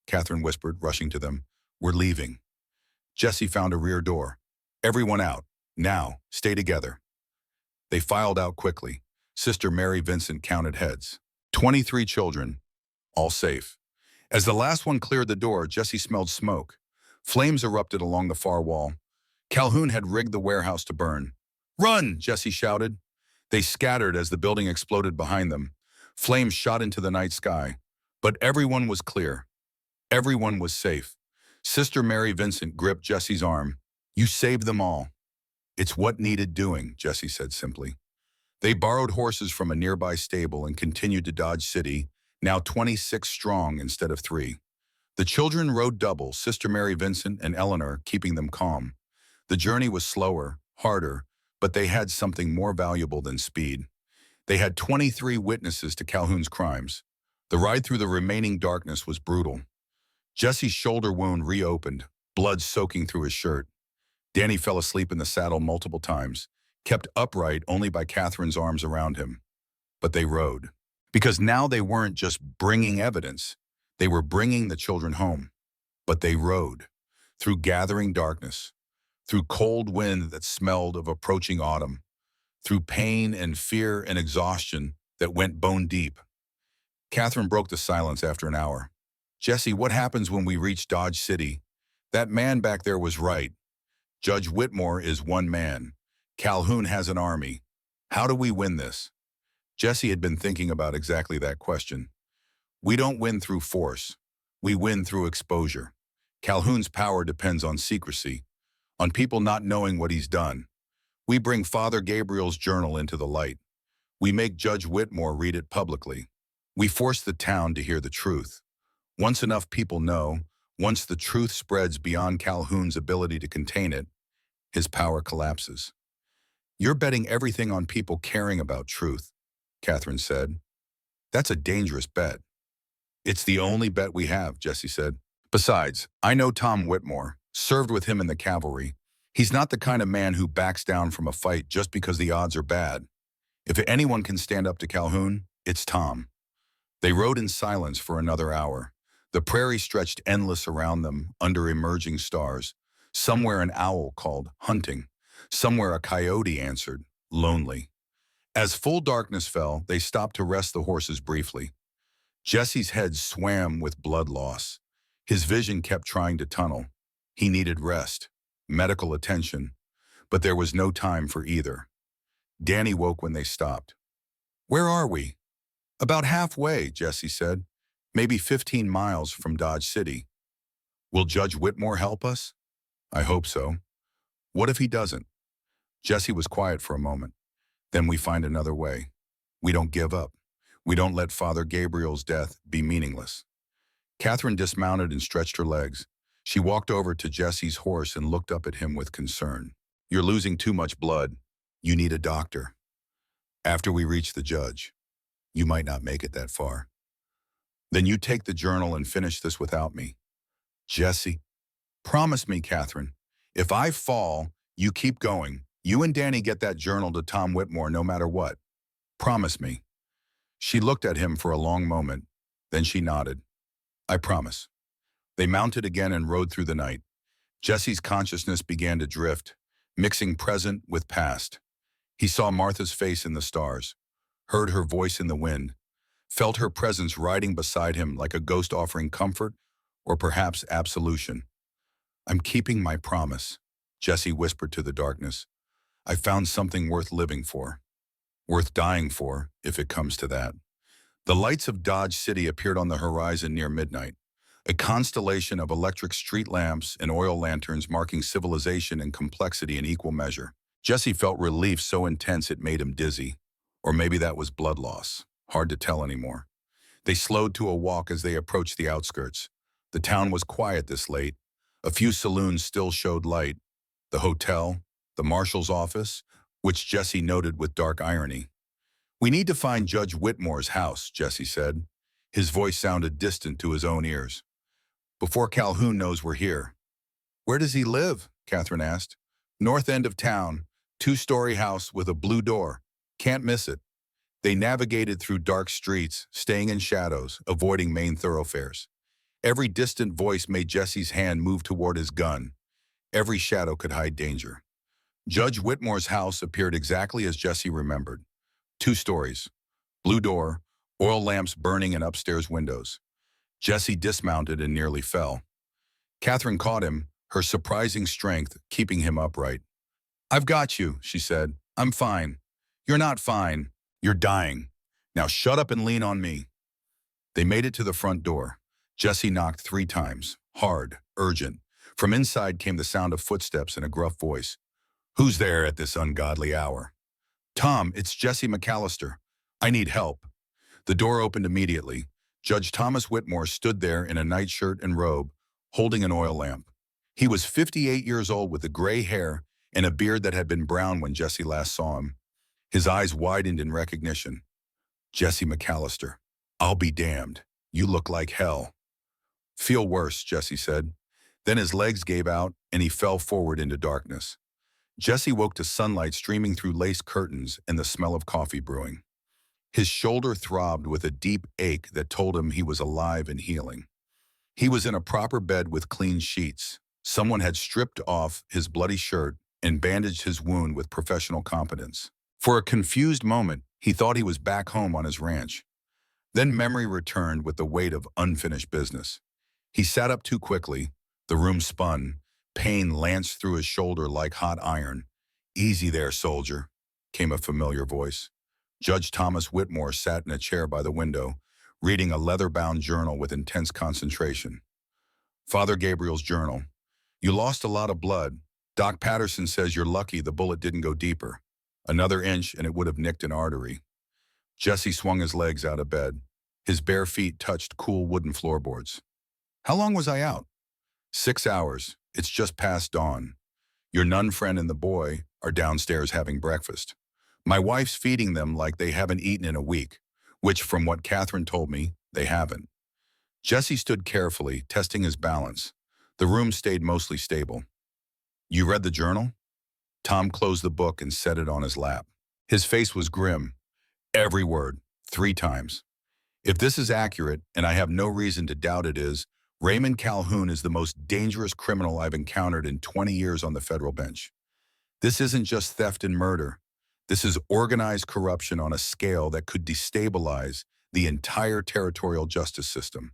Catherine whispered, rushing to them. We're leaving. Jesse found a rear door. Everyone out. Now, stay together. They filed out quickly. Sister Mary Vincent counted heads. 23 children, all safe. As the last one cleared the door, Jesse smelled smoke. Flames erupted along the far wall. Calhoun had rigged the warehouse to burn. Run, Jesse shouted. They scattered as the building exploded behind them. Flames shot into the night sky. But everyone was clear. Everyone was safe. Sister Mary Vincent gripped Jesse's arm. You saved them all. It's what needed doing, Jesse said simply. They borrowed horses from a nearby stable and continued to Dodge City, now 26 strong instead of 3. The children rode double, Sister Mary Vincent and Eleanor keeping them calm. The journey was slower, harder, but they had something more valuable than speed. They had 23 witnesses to Calhoun's crimes. The ride through the remaining darkness was brutal. Jesse's shoulder wound reopened, blood soaking through his shirt. Danny fell asleep in the saddle multiple times, kept upright only by Catherine's arms around him. But they rode. Because now they weren't just bringing evidence, they were bringing the children home. But they rode, through gathering darkness, through cold wind that smelled of approaching autumn, through pain and fear and exhaustion that went bone deep. Catherine broke the silence after an hour. Jesse, what happens when we reach Dodge City? That man back there was right. Judge Whitmore is one man. Calhoun has an army. How do we win this? Jesse had been thinking about exactly that question. We don't win through force. We win through exposure. Calhoun's power depends on secrecy, on people not knowing what he's done. We bring Father Gabriel's journal into the light. We make Judge Whitmore read it publicly. We force the town to hear the truth. Once enough people know, once the truth spreads beyond Calhoun's ability to contain it, his power collapses. You're betting everything on people caring about truth, Catherine said. That's a dangerous bet. It's the only bet we have, Jesse said. Besides, I know Tom Whitmore, served with him in the cavalry. He's not the kind of man who backs down from a fight just because the odds are bad. If anyone can stand up to Calhoun, it's Tom. They rode in silence for another hour. The prairie stretched endless around them under emerging stars. Somewhere an owl called, hunting. Somewhere a coyote answered, lonely. As full darkness fell, they stopped to rest the horses briefly. Jesse's head swam with blood loss. His vision kept trying to tunnel. He needed rest, medical attention, but there was no time for either. Danny woke when they stopped. Where are we? About halfway, Jesse said. Maybe 15 miles from Dodge City. Will Judge Whitmore help us? I hope so. What if he doesn't? Jesse was quiet for a moment. Then we find another way. We don't give up. We don't let Father Gabriel's death be meaningless. Catherine dismounted and stretched her legs. She walked over to Jesse's horse and looked up at him with concern. You're losing too much blood. You need a doctor. After we reach the judge, you might not make it that far. Then you take the journal and finish this without me. Jesse, Promise me, Catherine. If I fall, you keep going. You and Danny get that journal to Tom Whitmore no matter what. Promise me. She looked at him for a long moment. Then she nodded. I promise. They mounted again and rode through the night. Jesse's consciousness began to drift, mixing present with past. He saw Martha's face in the stars, heard her voice in the wind, felt her presence riding beside him like a ghost offering comfort or perhaps absolution. I'm keeping my promise, Jesse whispered to the darkness. I found something worth living for, worth dying for, if it comes to that. The lights of Dodge City appeared on the horizon near midnight, a constellation of electric street lamps and oil lanterns marking civilization and complexity in equal measure. Jesse felt relief so intense it made him dizzy. Or maybe that was blood loss. Hard to tell anymore. They slowed to a walk as they approached the outskirts. The town was quiet this late. A few saloons still showed light. The hotel, the marshal's office, which Jesse noted with dark irony. We need to find Judge Whitmore's house, Jesse said. His voice sounded distant to his own ears. Before Calhoun knows we're here. Where does he live? Catherine asked. North end of town, 2-story house with a blue door. Can't miss it. They navigated through dark streets, staying in shadows, avoiding main thoroughfares. Every distant voice made Jesse's hand move toward his gun. Every shadow could hide danger. Judge Whitmore's house appeared exactly as Jesse remembered. 2 stories, blue door, oil lamps burning in upstairs windows. Jesse dismounted and nearly fell. Catherine caught him, her surprising strength keeping him upright. I've got you, she said. I'm fine. You're not fine. You're dying. Now shut up and lean on me. They made it to the front door. Jesse knocked 3 times, hard, urgent. From inside came the sound of footsteps and a gruff voice. Who's there at this ungodly hour? Tom, it's Jesse McAllister. I need help. The door opened immediately. Judge Thomas Whitmore stood there in a nightshirt and robe, holding an oil lamp. He was 58 years old with a gray hair and a beard that had been brown when Jesse last saw him. His eyes widened in recognition. Jesse McAllister. I'll be damned. You look like hell. Feel worse, Jesse said. Then his legs gave out and he fell forward into darkness. Jesse woke to sunlight streaming through lace curtains and the smell of coffee brewing. His shoulder throbbed with a deep ache that told him he was alive and healing. He was in a proper bed with clean sheets. Someone had stripped off his bloody shirt and bandaged his wound with professional competence. For a confused moment, he thought he was back home on his ranch. Then memory returned with the weight of unfinished business. He sat up too quickly. The room spun. Pain lanced through his shoulder like hot iron. Easy there, soldier, came a familiar voice. Judge Thomas Whitmore sat in a chair by the window, reading a leather-bound journal with intense concentration. Father Gabriel's journal. You lost a lot of blood. Doc Patterson says you're lucky the bullet didn't go deeper. Another inch and it would have nicked an artery. Jesse swung his legs out of bed. His bare feet touched cool wooden floorboards. How long was I out? 6 hours. It's just past dawn. Your nun friend and the boy are downstairs having breakfast. My wife's feeding them like they haven't eaten in a week, which from what Catherine told me, they haven't. Jesse stood carefully, testing his balance. The room stayed mostly stable. You read the journal? Tom closed the book and set it on his lap. His face was grim. Every word, 3 times. If this is accurate, and I have no reason to doubt it is, Raymond Calhoun is the most dangerous criminal I've encountered in 20 years on the federal bench. This isn't just theft and murder. This is organized corruption on a scale that could destabilize the entire territorial justice system.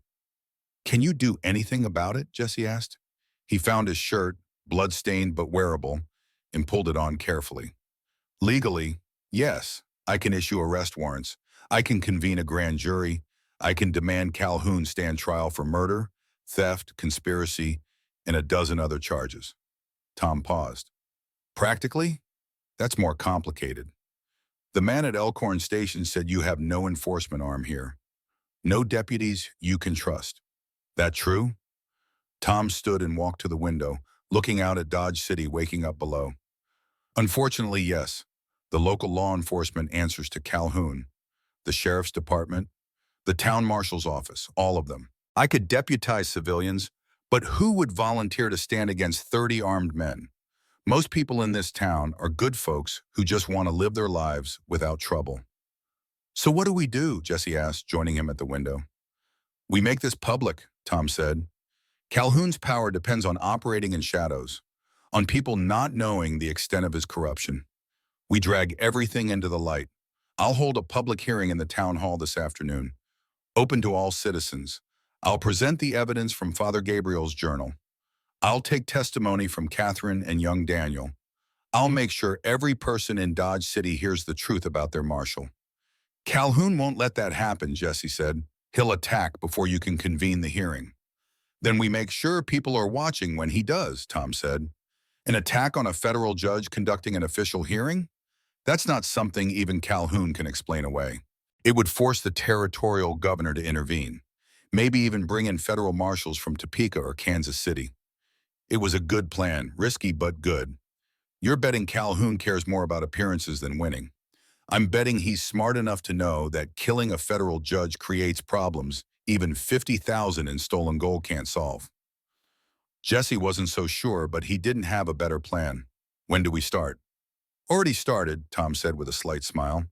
Can you do anything about it? Jesse asked. He found his shirt, blood-stained but wearable, and pulled it on carefully. Legally, yes, I can issue arrest warrants. I can convene a grand jury. I can demand Calhoun stand trial for murder, theft, conspiracy, and a dozen other charges. Tom paused. Practically, that's more complicated. The man at Elkhorn Station said you have no enforcement arm here. No deputies you can trust. That true? Tom stood and walked to the window, looking out at Dodge City waking up below. Unfortunately, yes. The local law enforcement answers to Calhoun, the sheriff's department, the town marshal's office, all of them. I could deputize civilians, But who would volunteer to stand against 30 armed men? Most people in this town are good folks who just want to live their lives without trouble. So what do we do? Jesse asked, joining him at the window. We make this public, Tom said. Calhoun's power depends on operating in shadows, on people not knowing the extent of his corruption. We drag everything into the light. I'll hold a public hearing in the town hall this afternoon, open to all citizens. I'll present the evidence from Father Gabriel's journal. I'll take testimony from Catherine and young Daniel. I'll make sure every person in Dodge City hears the truth about their marshal. Calhoun won't let that happen, Jesse said. He'll attack before you can convene the hearing. Then we make sure people are watching when he does, Tom said. An attack on a federal judge conducting an official hearing? That's not something even Calhoun can explain away. It would force the territorial governor to intervene, maybe even bring in federal marshals from Topeka or Kansas City. It was a good plan, risky but good. You're betting Calhoun cares more about appearances than winning. I'm betting he's smart enough to know that killing a federal judge creates problems even 50,000 in stolen gold can't solve. Jesse wasn't so sure, but he didn't have a better plan. When do we start? Already started, Tom said with a slight smile.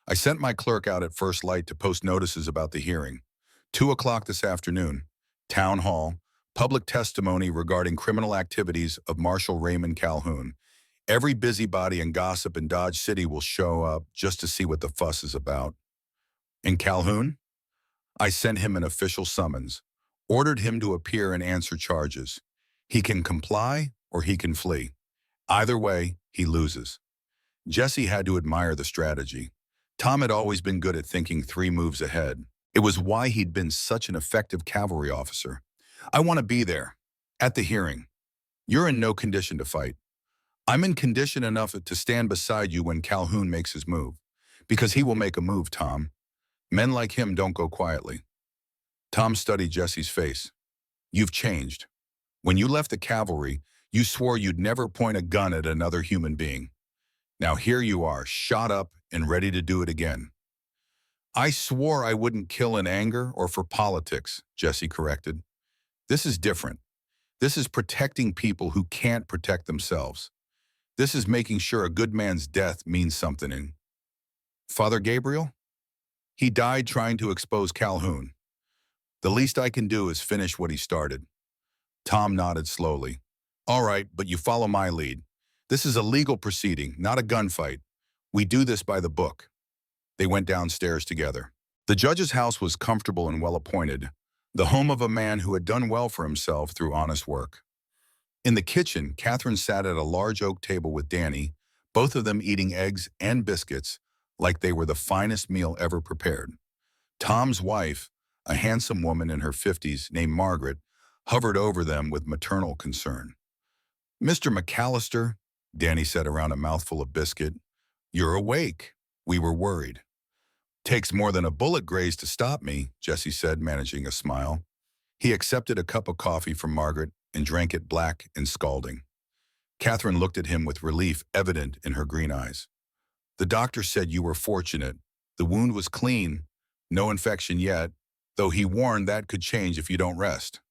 I sent my clerk out at first light to post notices about the hearing. 2 o'clock this afternoon, Town Hall, public testimony regarding criminal activities of Marshal Raymond Calhoun. Every busybody and gossip in Dodge City will show up just to see what the fuss is about. And Calhoun? I sent him an official summons, ordered him to appear and answer charges. He can comply or he can flee. Either way, he loses. Jesse had to admire the strategy. Tom had always been good at thinking 3 moves ahead. It was why he'd been such an effective cavalry officer. I want to be there, at the hearing. You're in no condition to fight. I'm in condition enough to stand beside you when Calhoun makes his move. Because he will make a move, Tom. Men like him don't go quietly. Tom studied Jesse's face. You've changed. When you left the cavalry, you swore you'd never point a gun at another human being. Now here you are, shot up and ready to do it again. I swore I wouldn't kill in anger or for politics, Jesse corrected. This is different. This is protecting people who can't protect themselves. This is making sure a good man's death means something. Father Gabriel? He died trying to expose Calhoun. The least I can do is finish what he started. Tom nodded slowly. All right, but you follow my lead. This is a legal proceeding, not a gunfight. We do this by the book. They went downstairs together. The judge's house was comfortable and well-appointed, the home of a man who had done well for himself through honest work. In the kitchen, Catherine sat at a large oak table with Danny, both of them eating eggs and biscuits like they were the finest meal ever prepared. Tom's wife, a handsome woman in her 50s named Margaret, hovered over them with maternal concern. Mr. McAllister, Danny said around a mouthful of biscuit, you're awake. We were worried. Takes more than a bullet graze to stop me, Jesse said, managing a smile. He accepted a cup of coffee from Margaret and drank it black and scalding. Catherine looked at him with relief evident in her green eyes. The doctor said you were fortunate. The wound was clean, no infection yet, though he warned that could change if you don't rest.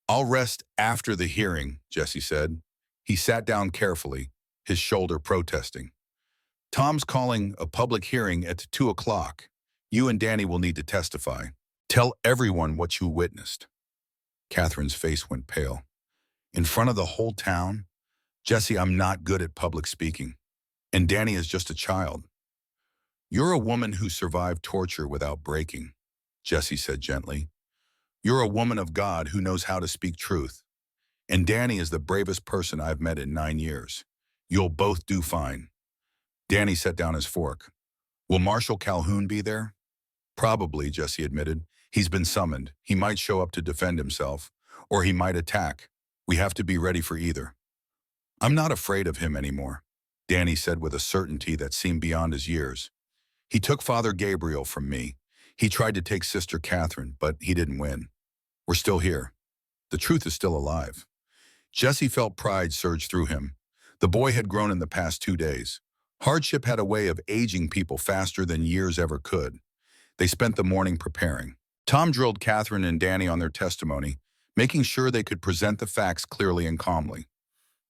I'll rest after the hearing, Jesse said. He sat down carefully, his shoulder protesting. Tom's calling a public hearing at 2 o'clock. You and Danny will need to testify. Tell everyone what you witnessed. Catherine's face went pale. In front of the whole town? Jesse, I'm not good at public speaking. And Danny is just a child. You're a woman who survived torture without breaking, Jesse said gently. You're a woman of God who knows how to speak truth. And Danny is the bravest person I've met in 9 years. You'll both do fine. Danny set down his fork. Will Marshal Calhoun be there? Probably, Jesse admitted. He's been summoned. He might show up to defend himself, or he might attack. We have to be ready for either. I'm not afraid of him anymore, Danny said with a certainty that seemed beyond his years. He took Father Gabriel from me. He tried to take Sister Catherine, but he didn't win. We're still here. The truth is still alive. Jesse felt pride surge through him. The boy had grown in the past 2 days. Hardship had a way of aging people faster than years ever could. They spent the morning preparing. Tom drilled Catherine and Danny on their testimony, making sure they could present the facts clearly and calmly.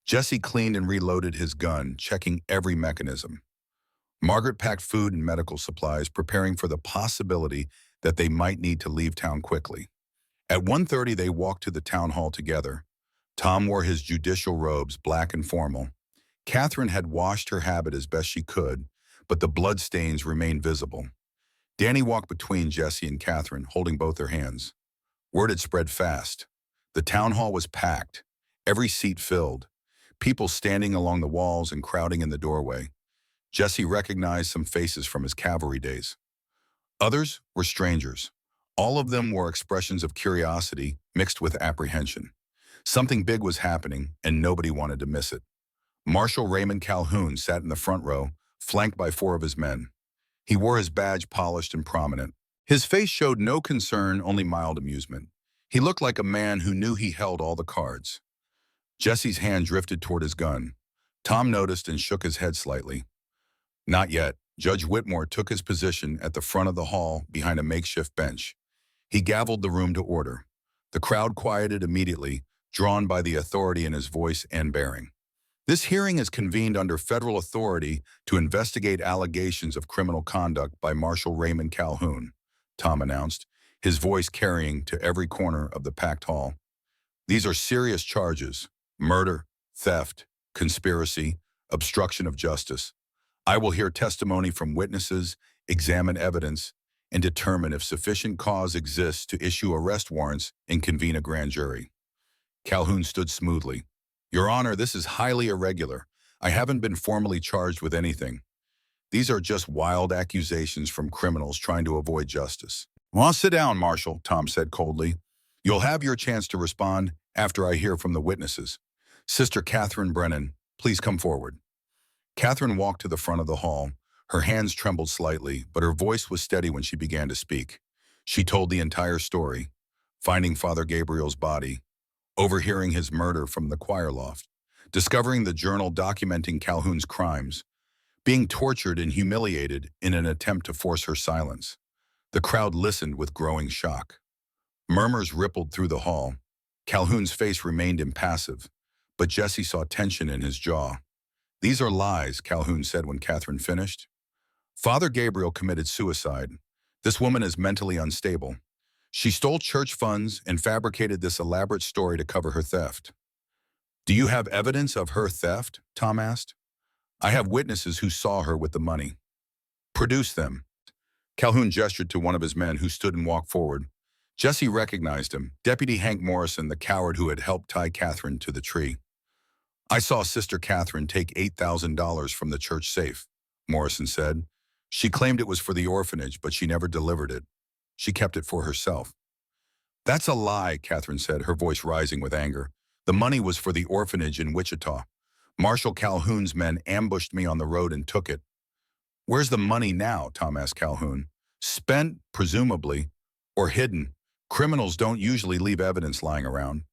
Jesse cleaned and reloaded his gun, checking every mechanism. Margaret packed food and medical supplies, preparing for the possibility that they might need to leave town quickly. At 1:30, they walked to the town hall together. Tom wore his judicial robes, black and formal. Catherine had washed her habit as best she could, but the bloodstains remained visible. Danny walked between Jesse and Catherine, holding both their hands. Word had spread fast. The town hall was packed, every seat filled, people standing along the walls and crowding in the doorway. Jesse recognized some faces from his cavalry days. Others were strangers. All of them wore expressions of curiosity mixed with apprehension. Something big was happening, and nobody wanted to miss it. Marshal Raymond Calhoun sat in the front row, flanked by 4 of his men. He wore his badge polished and prominent. His face showed no concern, only mild amusement. He looked like a man who knew he held all the cards. Jesse's hand drifted toward his gun. Tom noticed and shook his head slightly. Not yet. Judge Whitmore took his position at the front of the hall behind a makeshift bench. He gavelled the room to order. The crowd quieted immediately, drawn by the authority in his voice and bearing. This hearing is convened under federal authority to investigate allegations of criminal conduct by Marshal Raymond Calhoun, Tom announced, his voice carrying to every corner of the packed hall. These are serious charges: murder, theft, conspiracy, obstruction of justice. I will hear testimony from witnesses, examine evidence, and determine if sufficient cause exists to issue arrest warrants and convene a grand jury. Calhoun stood smoothly. Your Honor, this is highly irregular. I haven't been formally charged with anything. These are just wild accusations from criminals trying to avoid justice. Well, sit down, Marshal, Tom said coldly. You'll have your chance to respond after I hear from the witnesses. Sister Catherine Brennan, please come forward. Catherine walked to the front of the hall. Her hands trembled slightly, but her voice was steady when she began to speak. She told the entire story: finding Father Gabriel's body, overhearing his murder from the choir loft, discovering the journal documenting Calhoun's crimes, being tortured and humiliated in an attempt to force her silence. The crowd listened with growing shock. Murmurs rippled through the hall. Calhoun's face remained impassive, but Jesse saw tension in his jaw. These are lies, Calhoun said when Catherine finished. Father Gabriel committed suicide. This woman is mentally unstable. She stole church funds and fabricated this elaborate story to cover her theft. Do you have evidence of her theft? Tom asked. I have witnesses who saw her with the money. Produce them. Calhoun gestured to one of his men who stood and walked forward. Jesse recognized him, Deputy Hank Morrison, the coward who had helped tie Catherine to the tree. I saw Sister Catherine take $8,000 from the church safe, Morrison said. She claimed it was for the orphanage, but she never delivered it. She kept it for herself. That's a lie, Catherine said, her voice rising with anger. The money was for the orphanage in Wichita. Marshal Calhoun's men ambushed me on the road and took it. Where's the money now? Tom asked Calhoun. Spent, presumably, or hidden. Criminals don't usually leave evidence lying around.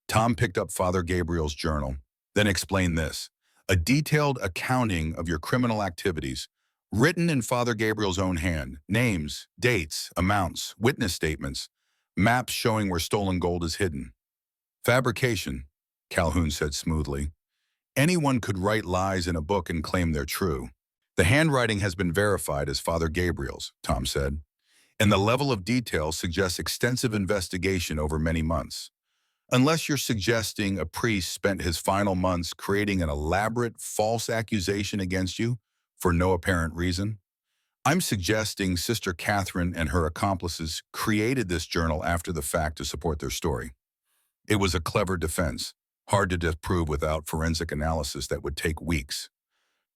Tom picked up Father Gabriel's journal, then explained this: a detailed accounting of your criminal activities, written in Father Gabriel's own hand, names, dates, amounts, witness statements, maps showing where stolen gold is hidden. Fabrication, Calhoun said smoothly. Anyone could write lies in a book and claim they're true. The handwriting has been verified as Father Gabriel's, Tom said, and the level of detail suggests extensive investigation over many months. Unless you're suggesting a priest spent his final months creating an elaborate false accusation against you for no apparent reason. I'm suggesting Sister Catherine and her accomplices created this journal after the fact to support their story. It was a clever defense, hard to disprove without forensic analysis that would take weeks.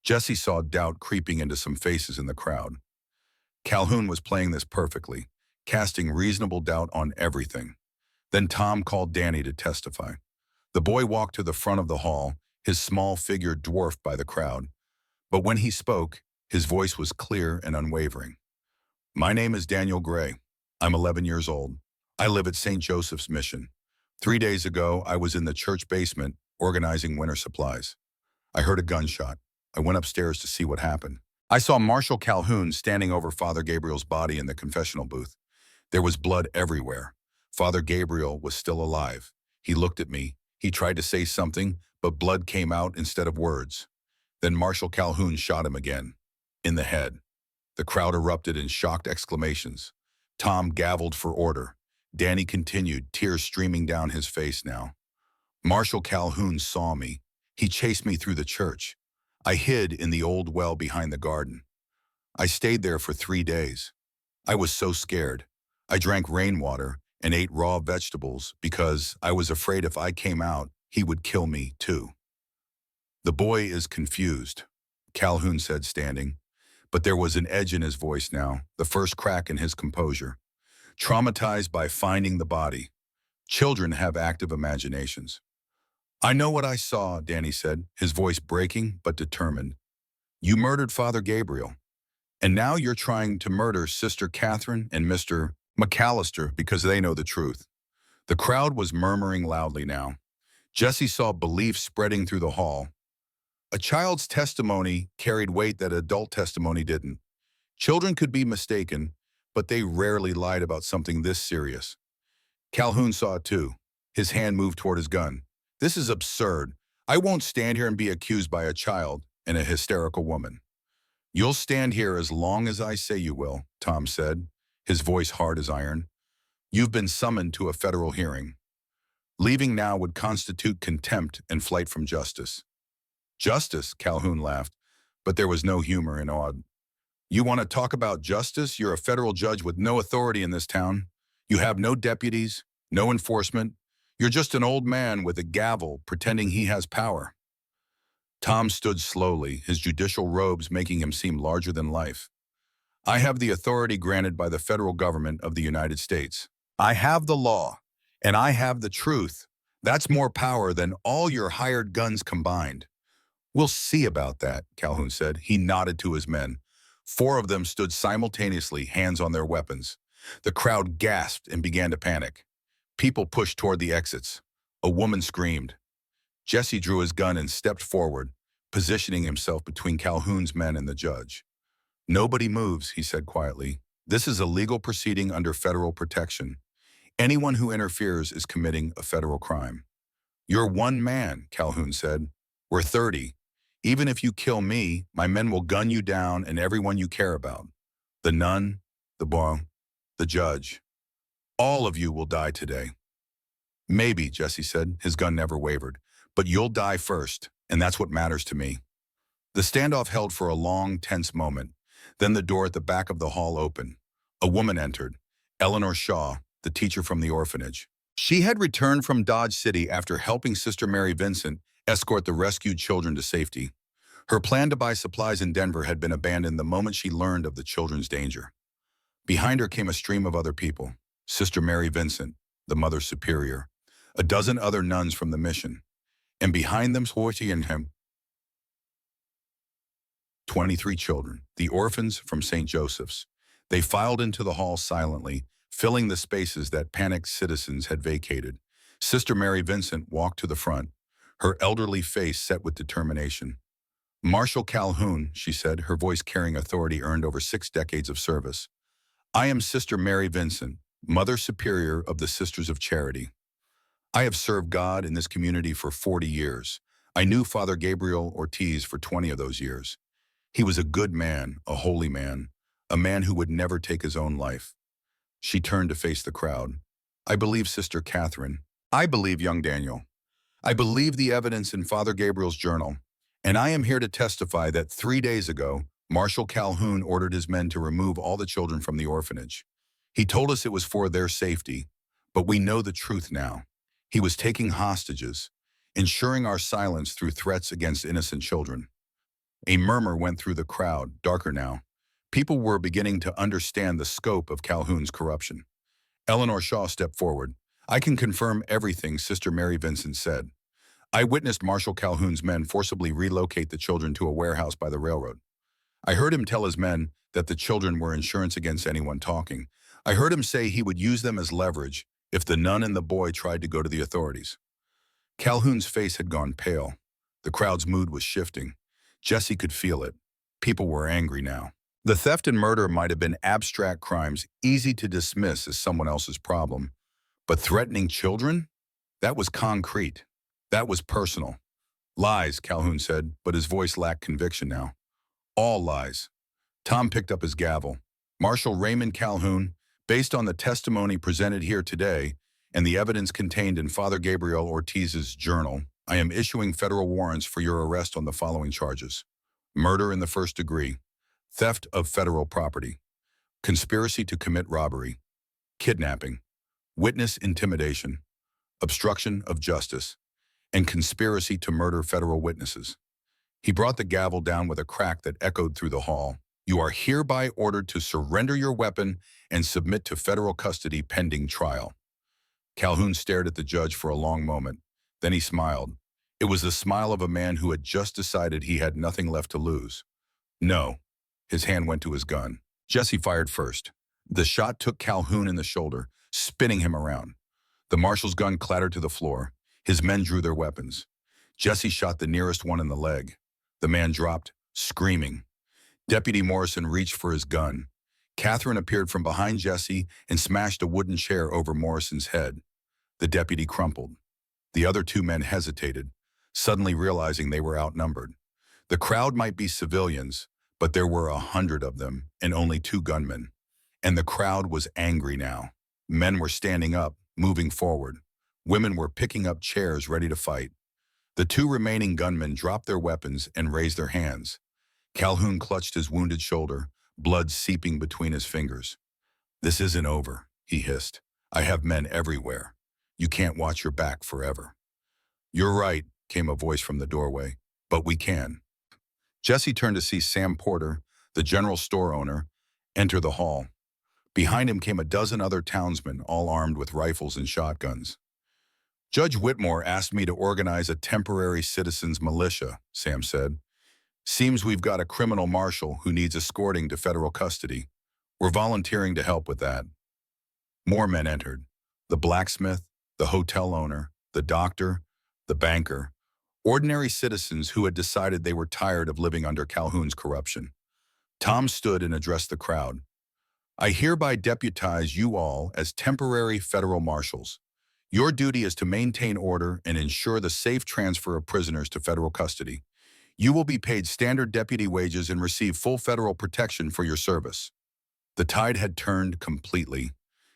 Jesse saw doubt creeping into some faces in the crowd. Calhoun was playing this perfectly, casting reasonable doubt on everything. Then Tom called Danny to testify. The boy walked to the front of the hall, his small figure dwarfed by the crowd. But when he spoke, his voice was clear and unwavering. My name is Daniel Gray. I'm 11 years old. I live at St. Joseph's Mission. 3 days ago, I was in the church basement organizing winter supplies. I heard a gunshot. I went upstairs to see what happened. I saw Marshal Calhoun standing over Father Gabriel's body in the confessional booth. There was blood everywhere. Father Gabriel was still alive. He looked at me. He tried to say something, but blood came out instead of words. Then Marshal Calhoun shot him again, in the head. The crowd erupted in shocked exclamations. Tom gavelled for order. Danny continued, tears streaming down his face now. Marshal Calhoun saw me. He chased me through the church. I hid in the old well behind the garden. I stayed there for 3 days. I was so scared. I drank rainwater and ate raw vegetables because I was afraid if I came out, he would kill me too. The boy is confused, Calhoun said, standing. But there was an edge in his voice now, the first crack in his composure. Traumatized by finding the body. Children have active imaginations. I know what I saw, Danny said, his voice breaking but determined. You murdered Father Gabriel. And now you're trying to murder Sister Catherine and Mr. McAllister because they know the truth. The crowd was murmuring loudly now. Jesse saw belief spreading through the hall. A child's testimony carried weight that adult testimony didn't. Children could be mistaken, but they rarely lied about something this serious. Calhoun saw it too. His hand moved toward his gun. This is absurd. I won't stand here and be accused by a child and a hysterical woman. You'll stand here as long as I say you will, Tom said, his voice hard as iron. You've been summoned to a federal hearing. Leaving now would constitute contempt and flight from justice. Justice, Calhoun laughed, but there was no humor in Awed. You want to talk about justice? You're a federal judge with no authority in this town. You have no deputies, no enforcement. You're just an old man with a gavel pretending he has power. Tom stood slowly, his judicial robes making him seem larger than life. I have the authority granted by the federal government of the United States. I have the law, and I have the truth. That's more power than all your hired guns combined. We'll see about that, Calhoun said. He nodded to his men. 4 of them stood simultaneously, hands on their weapons. The crowd gasped and began to panic. People pushed toward the exits. A woman screamed. Jesse drew his gun and stepped forward, positioning himself between Calhoun's men and the judge. Nobody moves, he said quietly. This is a legal proceeding under federal protection. Anyone who interferes is committing a federal crime. You're one man, Calhoun said. We're 30. Even if you kill me, my men will gun you down and everyone you care about. The nun, the boy, the judge. All of you will die today. Maybe, Jesse said, his gun never wavered. But you'll die first, and that's what matters to me. The standoff held for a long, tense moment. Then the door at the back of the hall opened. A woman entered, Eleanor Shaw, the teacher from the orphanage. She had returned from Dodge City after helping Sister Mary Vincent escort the rescued children to safety. Her plan to buy supplies in Denver had been abandoned the moment she learned of the children's danger. Behind her came a stream of other people. Sister Mary Vincent, the Mother Superior, a dozen other nuns from the mission, and behind them Horty and him, 23 children, the orphans from St. Joseph's. They filed into the hall silently, filling the spaces that panicked citizens had vacated. Sister Mary Vincent walked to the front, her elderly face set with determination. Marshal Calhoun, she said, her voice carrying authority earned over 6 decades of service. I am Sister Mary Vincent, Mother Superior of the Sisters of Charity. I have served God in this community for 40 years. I knew Father Gabriel Ortiz for 20 of those years. He was a good man, a holy man, a man who would never take his own life. She turned to face the crowd. I believe Sister Catherine. I believe young Daniel. I believe the evidence in Father Gabriel's journal. And I am here to testify that 3 days ago, Marshal Calhoun ordered his men to remove all the children from the orphanage. He told us it was for their safety, but we know the truth now. He was taking hostages, ensuring our silence through threats against innocent children. A murmur went through the crowd, darker now. People were beginning to understand the scope of Calhoun's corruption. Eleanor Shaw stepped forward. I can confirm everything Sister Mary Vincent said. I witnessed Marshal Calhoun's men forcibly relocate the children to a warehouse by the railroad. I heard him tell his men that the children were insurance against anyone talking. I heard him say he would use them as leverage if the nun and the boy tried to go to the authorities. Calhoun's face had gone pale. The crowd's mood was shifting. Jesse could feel it. People were angry now. The theft and murder might have been abstract crimes, easy to dismiss as someone else's problem. But threatening children? That was concrete. That was personal. Lies, Calhoun said, but his voice lacked conviction now. All lies. Tom picked up his gavel. Marshal Raymond Calhoun, based on the testimony presented here today and the evidence contained in Father Gabriel Ortiz's journal, I am issuing federal warrants for your arrest on the following charges: murder in the first degree, theft of federal property, conspiracy to commit robbery, kidnapping, witness intimidation, obstruction of justice, and conspiracy to murder federal witnesses. He brought the gavel down with a crack that echoed through the hall. You are hereby ordered to surrender your weapon and submit to federal custody pending trial. Calhoun stared at the judge for a long moment. Then he smiled. It was the smile of a man who had just decided he had nothing left to lose. No. His hand went to his gun. Jesse fired first. The shot took Calhoun in the shoulder, spinning him around. The marshal's gun clattered to the floor. His men drew their weapons. Jesse shot the nearest one in the leg. The man dropped, screaming. Deputy Morrison reached for his gun. Catherine appeared from behind Jesse and smashed a wooden chair over Morrison's head. The deputy crumpled. The other two men hesitated, suddenly realizing they were outnumbered. The crowd might be civilians, but there were 100 of them and only 2 gunmen. And the crowd was angry now. Men were standing up, moving forward. Women were picking up chairs ready to fight. The 2 remaining gunmen dropped their weapons and raised their hands. Calhoun clutched his wounded shoulder, blood seeping between his fingers. This isn't over, he hissed. I have men everywhere. You can't watch your back forever. You're right, came a voice from the doorway, but we can. Jesse turned to see Sam Porter, the general store owner, enter the hall. Behind him came a dozen other townsmen, all armed with rifles and shotguns. Judge Whitmore asked me to organize a temporary citizens militia, Sam said. Seems we've got a criminal marshal who needs escorting to federal custody. We're volunteering to help with that. More men entered. The blacksmith, the hotel owner, the doctor, the banker. Ordinary citizens who had decided they were tired of living under Calhoun's corruption. Tom stood and addressed the crowd. I hereby deputize you all as temporary federal marshals. Your duty is to maintain order and ensure the safe transfer of prisoners to federal custody. You will be paid standard deputy wages and receive full federal protection for your service. The tide had turned completely.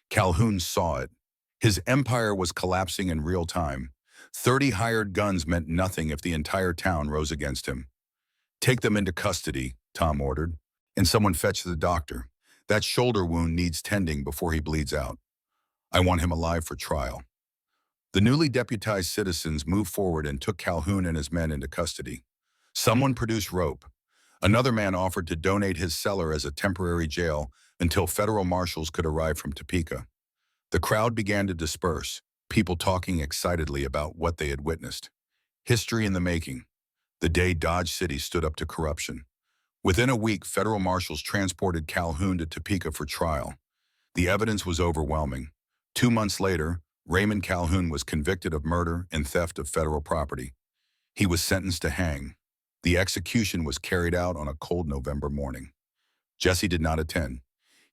Calhoun saw it. His empire was collapsing in real time. 30 hired guns meant nothing if the entire town rose against him. Take them into custody, Tom ordered, and someone fetch the doctor. That shoulder wound needs tending before he bleeds out. I want him alive for trial. The newly deputized citizens moved forward and took Calhoun and his men into custody. Someone produced rope. Another man offered to donate his cellar as a temporary jail until federal marshals could arrive from Topeka. The crowd began to disperse, people talking excitedly about what they had witnessed. History in the making. The day Dodge City stood up to corruption. Within a week, federal marshals transported Calhoun to Topeka for trial. The evidence was overwhelming. 2 months later, Raymond Calhoun was convicted of murder and theft of federal property. He was sentenced to hang. The execution was carried out on a cold November morning. Jesse did not attend.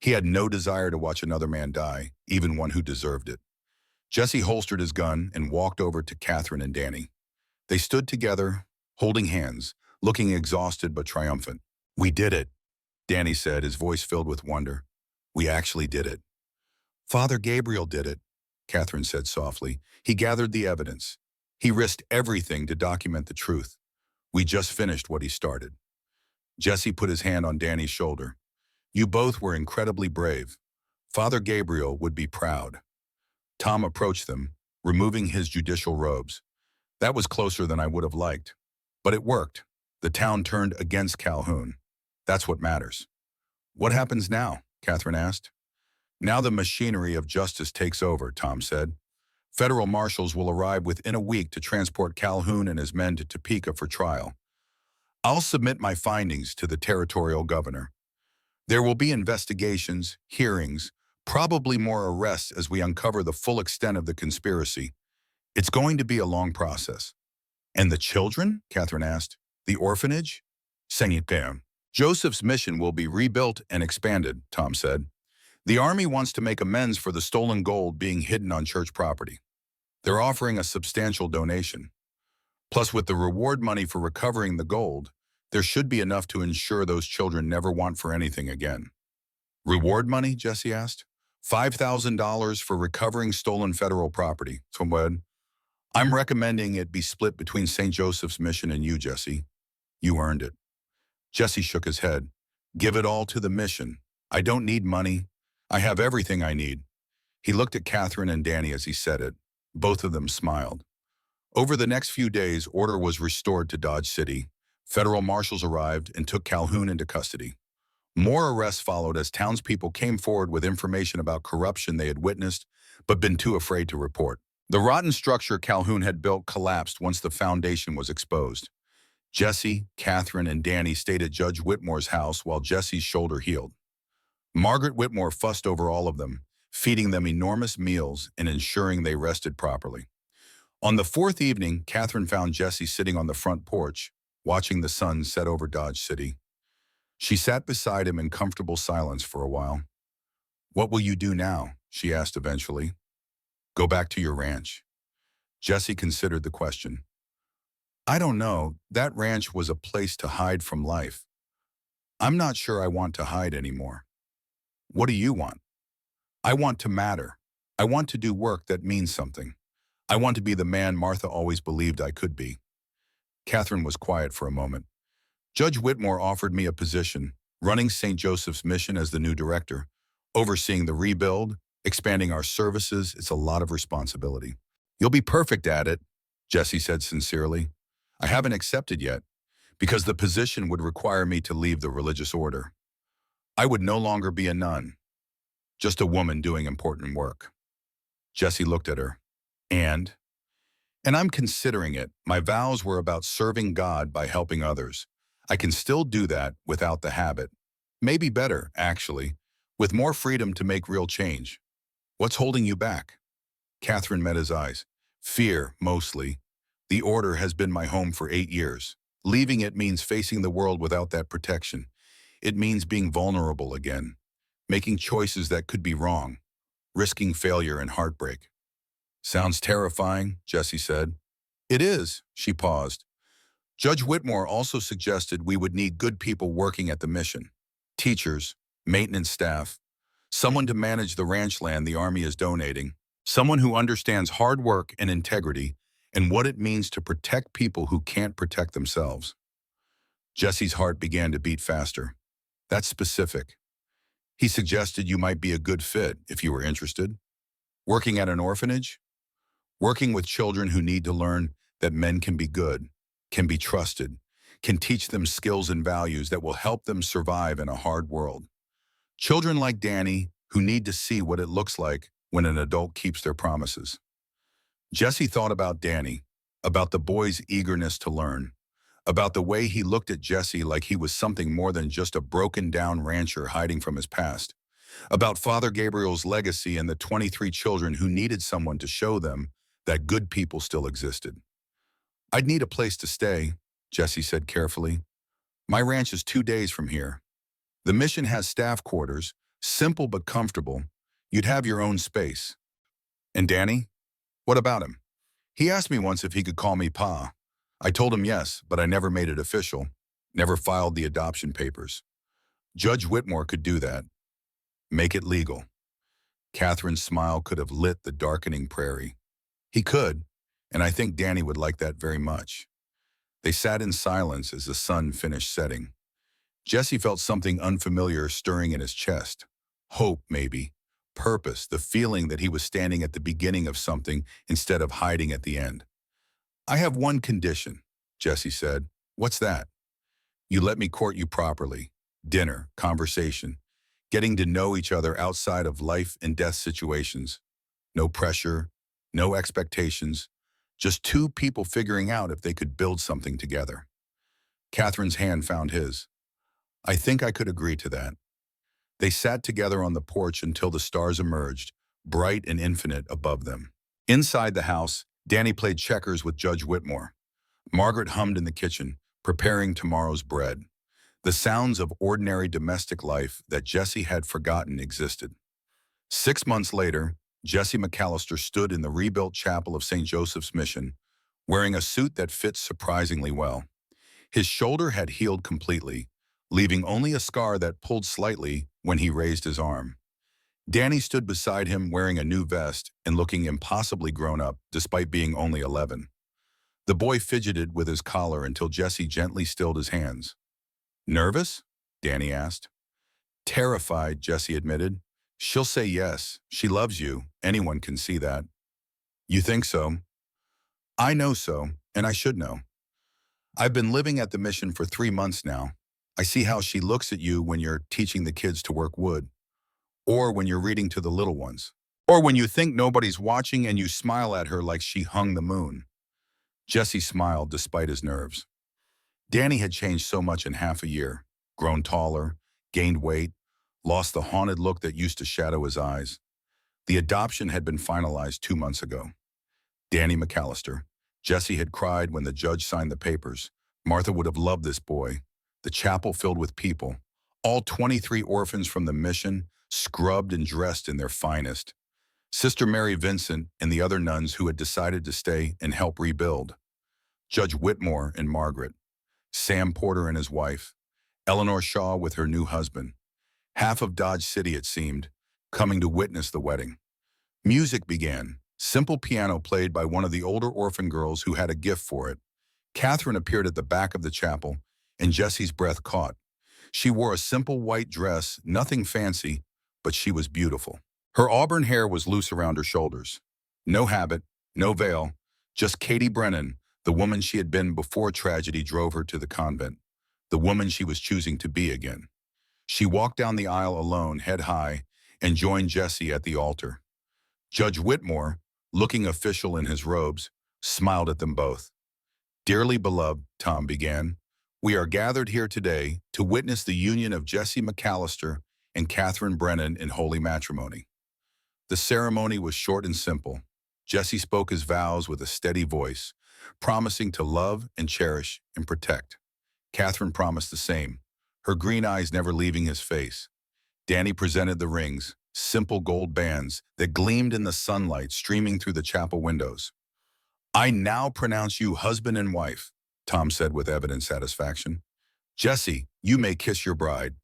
He had no desire to watch another man die, even one who deserved it. Jesse holstered his gun and walked over to Catherine and Danny. They stood together, holding hands, looking exhausted but triumphant. We did it, Danny said, his voice filled with wonder. We actually did it. Father Gabriel did it, Catherine said softly. He gathered the evidence. He risked everything to document the truth. We just finished what he started. Jesse put his hand on Danny's shoulder. You both were incredibly brave. Father Gabriel would be proud. Tom approached them, removing his judicial robes. That was closer than I would have liked. But it worked. The town turned against Calhoun. That's what matters. What happens now? Catherine asked. Now the machinery of justice takes over, Tom said. Federal marshals will arrive within a week to transport Calhoun and his men to Topeka for trial. I'll submit my findings to the territorial governor. There will be investigations, hearings, probably more arrests as we uncover the full extent of the conspiracy. It's going to be a long process. And the children? Catherine asked. The orphanage? Joseph's mission will be rebuilt and expanded, Tom said. The Army wants to make amends for the stolen gold being hidden on church property. They're offering a substantial donation. Plus, with the reward money for recovering the gold, there should be enough to ensure those children never want for anything again. Reward money? Jesse asked. $5,000 for recovering stolen federal property. Somewhere. I'm recommending it be split between St. Joseph's Mission and you, Jesse. You earned it. Jesse shook his head. Give it all to the mission. I don't need money. I have everything I need. He looked at Catherine and Danny as he said it. Both of them smiled. Over the next few days, order was restored to Dodge City. Federal marshals arrived and took Calhoun into custody. More arrests followed as townspeople came forward with information about corruption they had witnessed, but been too afraid to report. The rotten structure Calhoun had built collapsed once the foundation was exposed. Jesse, Catherine, and Danny stayed at Judge Whitmore's house while Jesse's shoulder healed. Margaret Whitmore fussed over all of them, feeding them enormous meals and ensuring they rested properly. On the fourth evening, Catherine found Jesse sitting on the front porch, watching the sun set over Dodge City. She sat beside him in comfortable silence for a while. "What will you do now?" she asked eventually. "Go back to your ranch." Jesse considered the question. "I don't know. That ranch was a place to hide from life. I'm not sure I want to hide anymore." "What do you want?" "I want to matter. I want to do work that means something. I want to be the man Martha always believed I could be." Catherine was quiet for a moment. "Judge Whitmore offered me a position, running St. Joseph's Mission as the new director, overseeing the rebuild, expanding our services. It's a lot of responsibility." "You'll be perfect at it," Jesse said sincerely. "I haven't accepted yet, because the position would require me to leave the religious order. I would no longer be a nun, just a woman doing important work." Jesse looked at her. And I'm considering it. My vows were about serving God by helping others. I can still do that without the habit. Maybe better, actually, with more freedom to make real change. What's holding you back? Catherine met his eyes. Fear, mostly. The order has been my home for 8 years. Leaving it means facing the world without that protection. It means being vulnerable again, making choices that could be wrong, risking failure and heartbreak. Sounds terrifying, Jesse said. It is, she paused. Judge Whitmore also suggested we would need good people working at the mission. Teachers, maintenance staff, someone to manage the ranch land the Army is donating, someone who understands hard work and integrity and what it means to protect people who can't protect themselves. Jesse's heart began to beat faster. That's specific. He suggested you might be a good fit if you were interested. Working at an orphanage? Working with children who need to learn that men can be good, can be trusted, can teach them skills and values that will help them survive in a hard world. Children like Danny who need to see what it looks like when an adult keeps their promises. Jesse thought about Danny, about the boy's eagerness to learn, about the way he looked at Jesse like he was something more than just a broken-down rancher hiding from his past, about Father Gabriel's legacy and the 23 children who needed someone to show them that good people still existed. I'd need a place to stay, Jesse said carefully. My ranch is 2 days from here. The mission has staff quarters, simple but comfortable. You'd have your own space. And Danny? What about him? He asked me once if he could call me Pa. I told him yes, but I never made it official, never filed the adoption papers. Judge Whitmore could do that. Make it legal. Catherine's smile could have lit the darkening prairie. He could, and I think Danny would like that very much. They sat in silence as the sun finished setting. Jesse felt something unfamiliar stirring in his chest. Hope, maybe. Purpose, the feeling that he was standing at the beginning of something instead of hiding at the end. I have one condition, Jesse said. What's that? You let me court you properly. Dinner, conversation, getting to know each other outside of life and death situations. No pressure, no expectations, just two people figuring out if they could build something together. Catherine's hand found his. I think I could agree to that. They sat together on the porch until the stars emerged, bright and infinite above them. Inside the house, Danny played checkers with Judge Whitmore. Margaret hummed in the kitchen, preparing tomorrow's bread. The sounds of ordinary domestic life that Jesse had forgotten existed. 6 months later, Jesse McAllister stood in the rebuilt chapel of St. Joseph's Mission, wearing a suit that fits surprisingly well. His shoulder had healed completely, leaving only a scar that pulled slightly when he raised his arm. Danny stood beside him wearing a new vest and looking impossibly grown up despite being only 11. The boy fidgeted with his collar until Jesse gently stilled his hands. "Nervous?" Danny asked. "Terrified," Jesse admitted. "She'll say yes. She loves you. Anyone can see that." "You think so?" "I know so, and I should know. I've been living at the mission for 3 months now. I see how she looks at you when you're teaching the kids to work wood, or when you're reading to the little ones, or when you think nobody's watching and you smile at her like she hung the moon." Jesse smiled despite his nerves. Danny had changed so much in half a year, grown taller, gained weight, lost the haunted look that used to shadow his eyes. The adoption had been finalized 2 months ago. Danny McAllister. Jesse had cried when the judge signed the papers. Martha would have loved this boy. The chapel filled with people, all 23 orphans from the mission, scrubbed and dressed in their finest. Sister Mary Vincent and the other nuns who had decided to stay and help rebuild. Judge Whitmore and Margaret. Sam Porter and his wife. Eleanor Shaw with her new husband. Half of Dodge City, it seemed, coming to witness the wedding. Music began. Simple piano played by one of the older orphan girls who had a gift for it. Catherine appeared at the back of the chapel, and Jesse's breath caught. She wore a simple white dress, nothing fancy, but she was beautiful. Her auburn hair was loose around her shoulders. No habit, no veil, just Katie Brennan, the woman she had been before tragedy drove her to the convent, the woman she was choosing to be again. She walked down the aisle alone, head high, and joined Jesse at the altar. Judge Whitmore, looking official in his robes, smiled at them both. "Dearly beloved," Tom began, "we are gathered here today to witness the union of Jesse McAllister and Catherine Brennan in holy matrimony." The ceremony was short and simple. Jesse spoke his vows with a steady voice, promising to love and cherish and protect. Catherine promised the same, her green eyes never leaving his face. Danny presented the rings, simple gold bands that gleamed in the sunlight streaming through the chapel windows. "I now pronounce you husband and wife," Tom said with evident satisfaction. "Jesse, you may kiss your bride."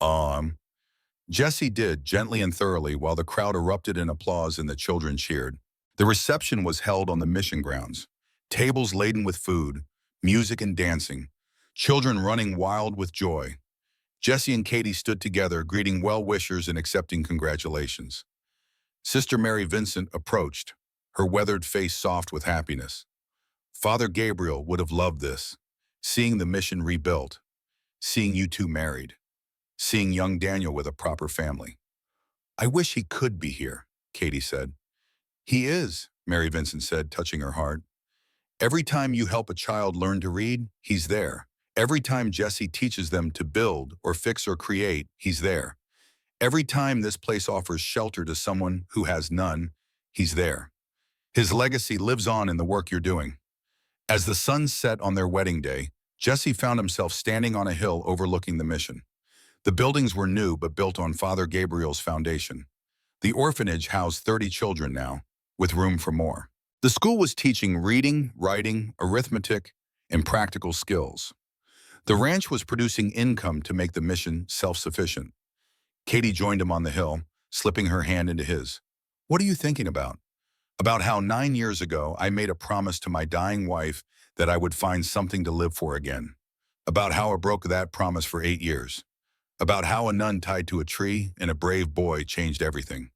Jesse did, gently and thoroughly, while the crowd erupted in applause and the children cheered. The reception was held on the mission grounds. Tables laden with food, music and dancing, children running wild with joy. Jesse and Katie stood together, greeting well-wishers and accepting congratulations. Sister Mary Vincent approached, her weathered face soft with happiness. "Father Gabriel would have loved this, seeing the mission rebuilt, seeing you two married, seeing young Daniel with a proper family." "I wish he could be here," Katie said. "He is," Mary Vincent said, touching her heart. "Every time you help a child learn to read, he's there. Every time Jesse teaches them to build or fix or create, he's there. Every time this place offers shelter to someone who has none, he's there. His legacy lives on in the work you're doing." As the sun set on their wedding day, Jesse found himself standing on a hill overlooking the mission. The buildings were new but built on Father Gabriel's foundation. The orphanage housed 30 children now, with room for more. The school was teaching reading, writing, arithmetic, and practical skills. The ranch was producing income to make the mission self-sufficient. Katie joined him on the hill, slipping her hand into his. "What are you thinking about?" "About how 9 years ago I made a promise to my dying wife that I would find something to live for again. About how I broke that promise for 8 years. About how a nun tied to a tree and a brave boy changed everything."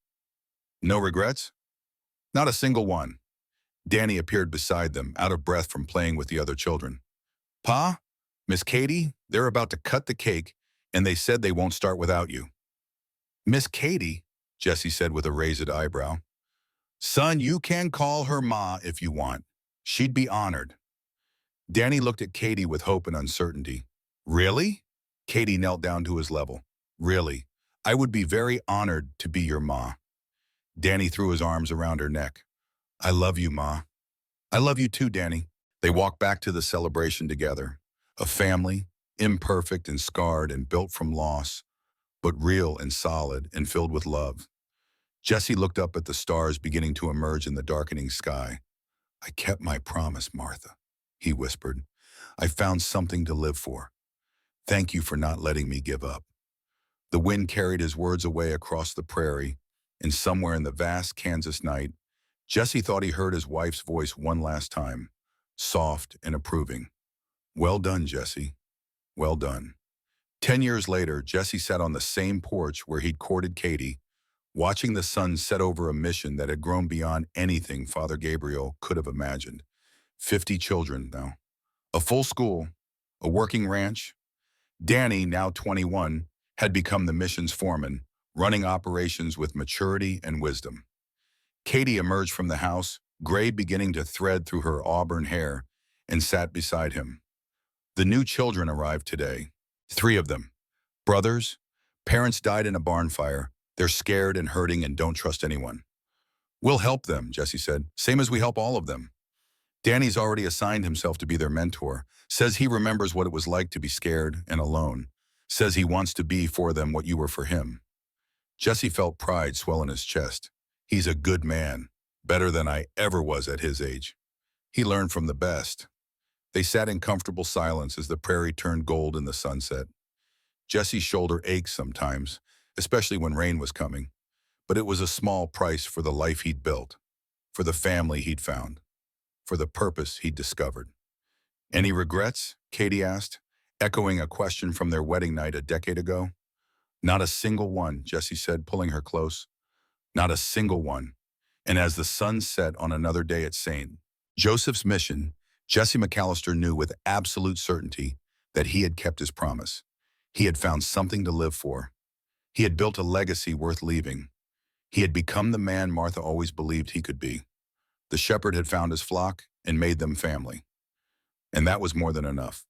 "No regrets?" "Not a single one." Danny appeared beside them, out of breath from playing with the other children. "Pa, Miss Katie, they're about to cut the cake, and they said they won't start without you." "Miss Katie?" Jesse said with a raised eyebrow. "Son, you can call her Ma if you want. She'd be honored." Danny looked at Katie with hope and uncertainty. "Really?" Katie knelt down to his level. "Really. I would be very honored to be your Ma." Danny threw his arms around her neck. "I love you, Ma." "I love you too, Danny." They walked back to the celebration together. A family, imperfect and scarred and built from loss, but real and solid and filled with love. Jesse looked up at the stars beginning to emerge in the darkening sky. I kept my promise, Martha, he whispered. I found something to live for. Thank you for not letting me give up. The wind carried his words away across the prairie, and somewhere in the vast Kansas night, Jesse thought he heard his wife's voice one last time, soft and approving. Well done, Jesse. Well done. 10 years later, Jesse sat on the same porch where he'd courted Katie, watching the sun set over a mission that had grown beyond anything Father Gabriel could have imagined. 50 children now. A full school, a working ranch. Danny, now 21, had become the mission's foreman, running operations with maturity and wisdom. Katie emerged from the house, gray beginning to thread through her auburn hair, and sat beside him. The new children arrived today. 3 of them. Brothers. Parents died in a barn fire. They're scared and hurting and don't trust anyone. We'll help them, Jesse said, same as we help all of them. Danny's already assigned himself to be their mentor, says he remembers what it was like to be scared and alone, says he wants to be for them what you were for him. Jesse felt pride swell in his chest. He's a good man, better than I ever was at his age. He learned from the best. They sat in comfortable silence as the prairie turned gold in the sunset. Jesse's shoulder ached sometimes, especially when rain was coming, but it was a small price for the life he'd built, for the family he'd found, for the purpose he'd discovered. Any regrets? Katie asked, echoing a question from their wedding night a decade ago. Not a single one, Jesse said, pulling her close. Not a single one. And as the sun set on another day at St. Joseph's mission, Jesse McAllister knew with absolute certainty that he had kept his promise. He had found something to live for. He had built a legacy worth leaving. He had become the man Martha always believed he could be. The shepherd had found his flock and made them family. And that was more than enough.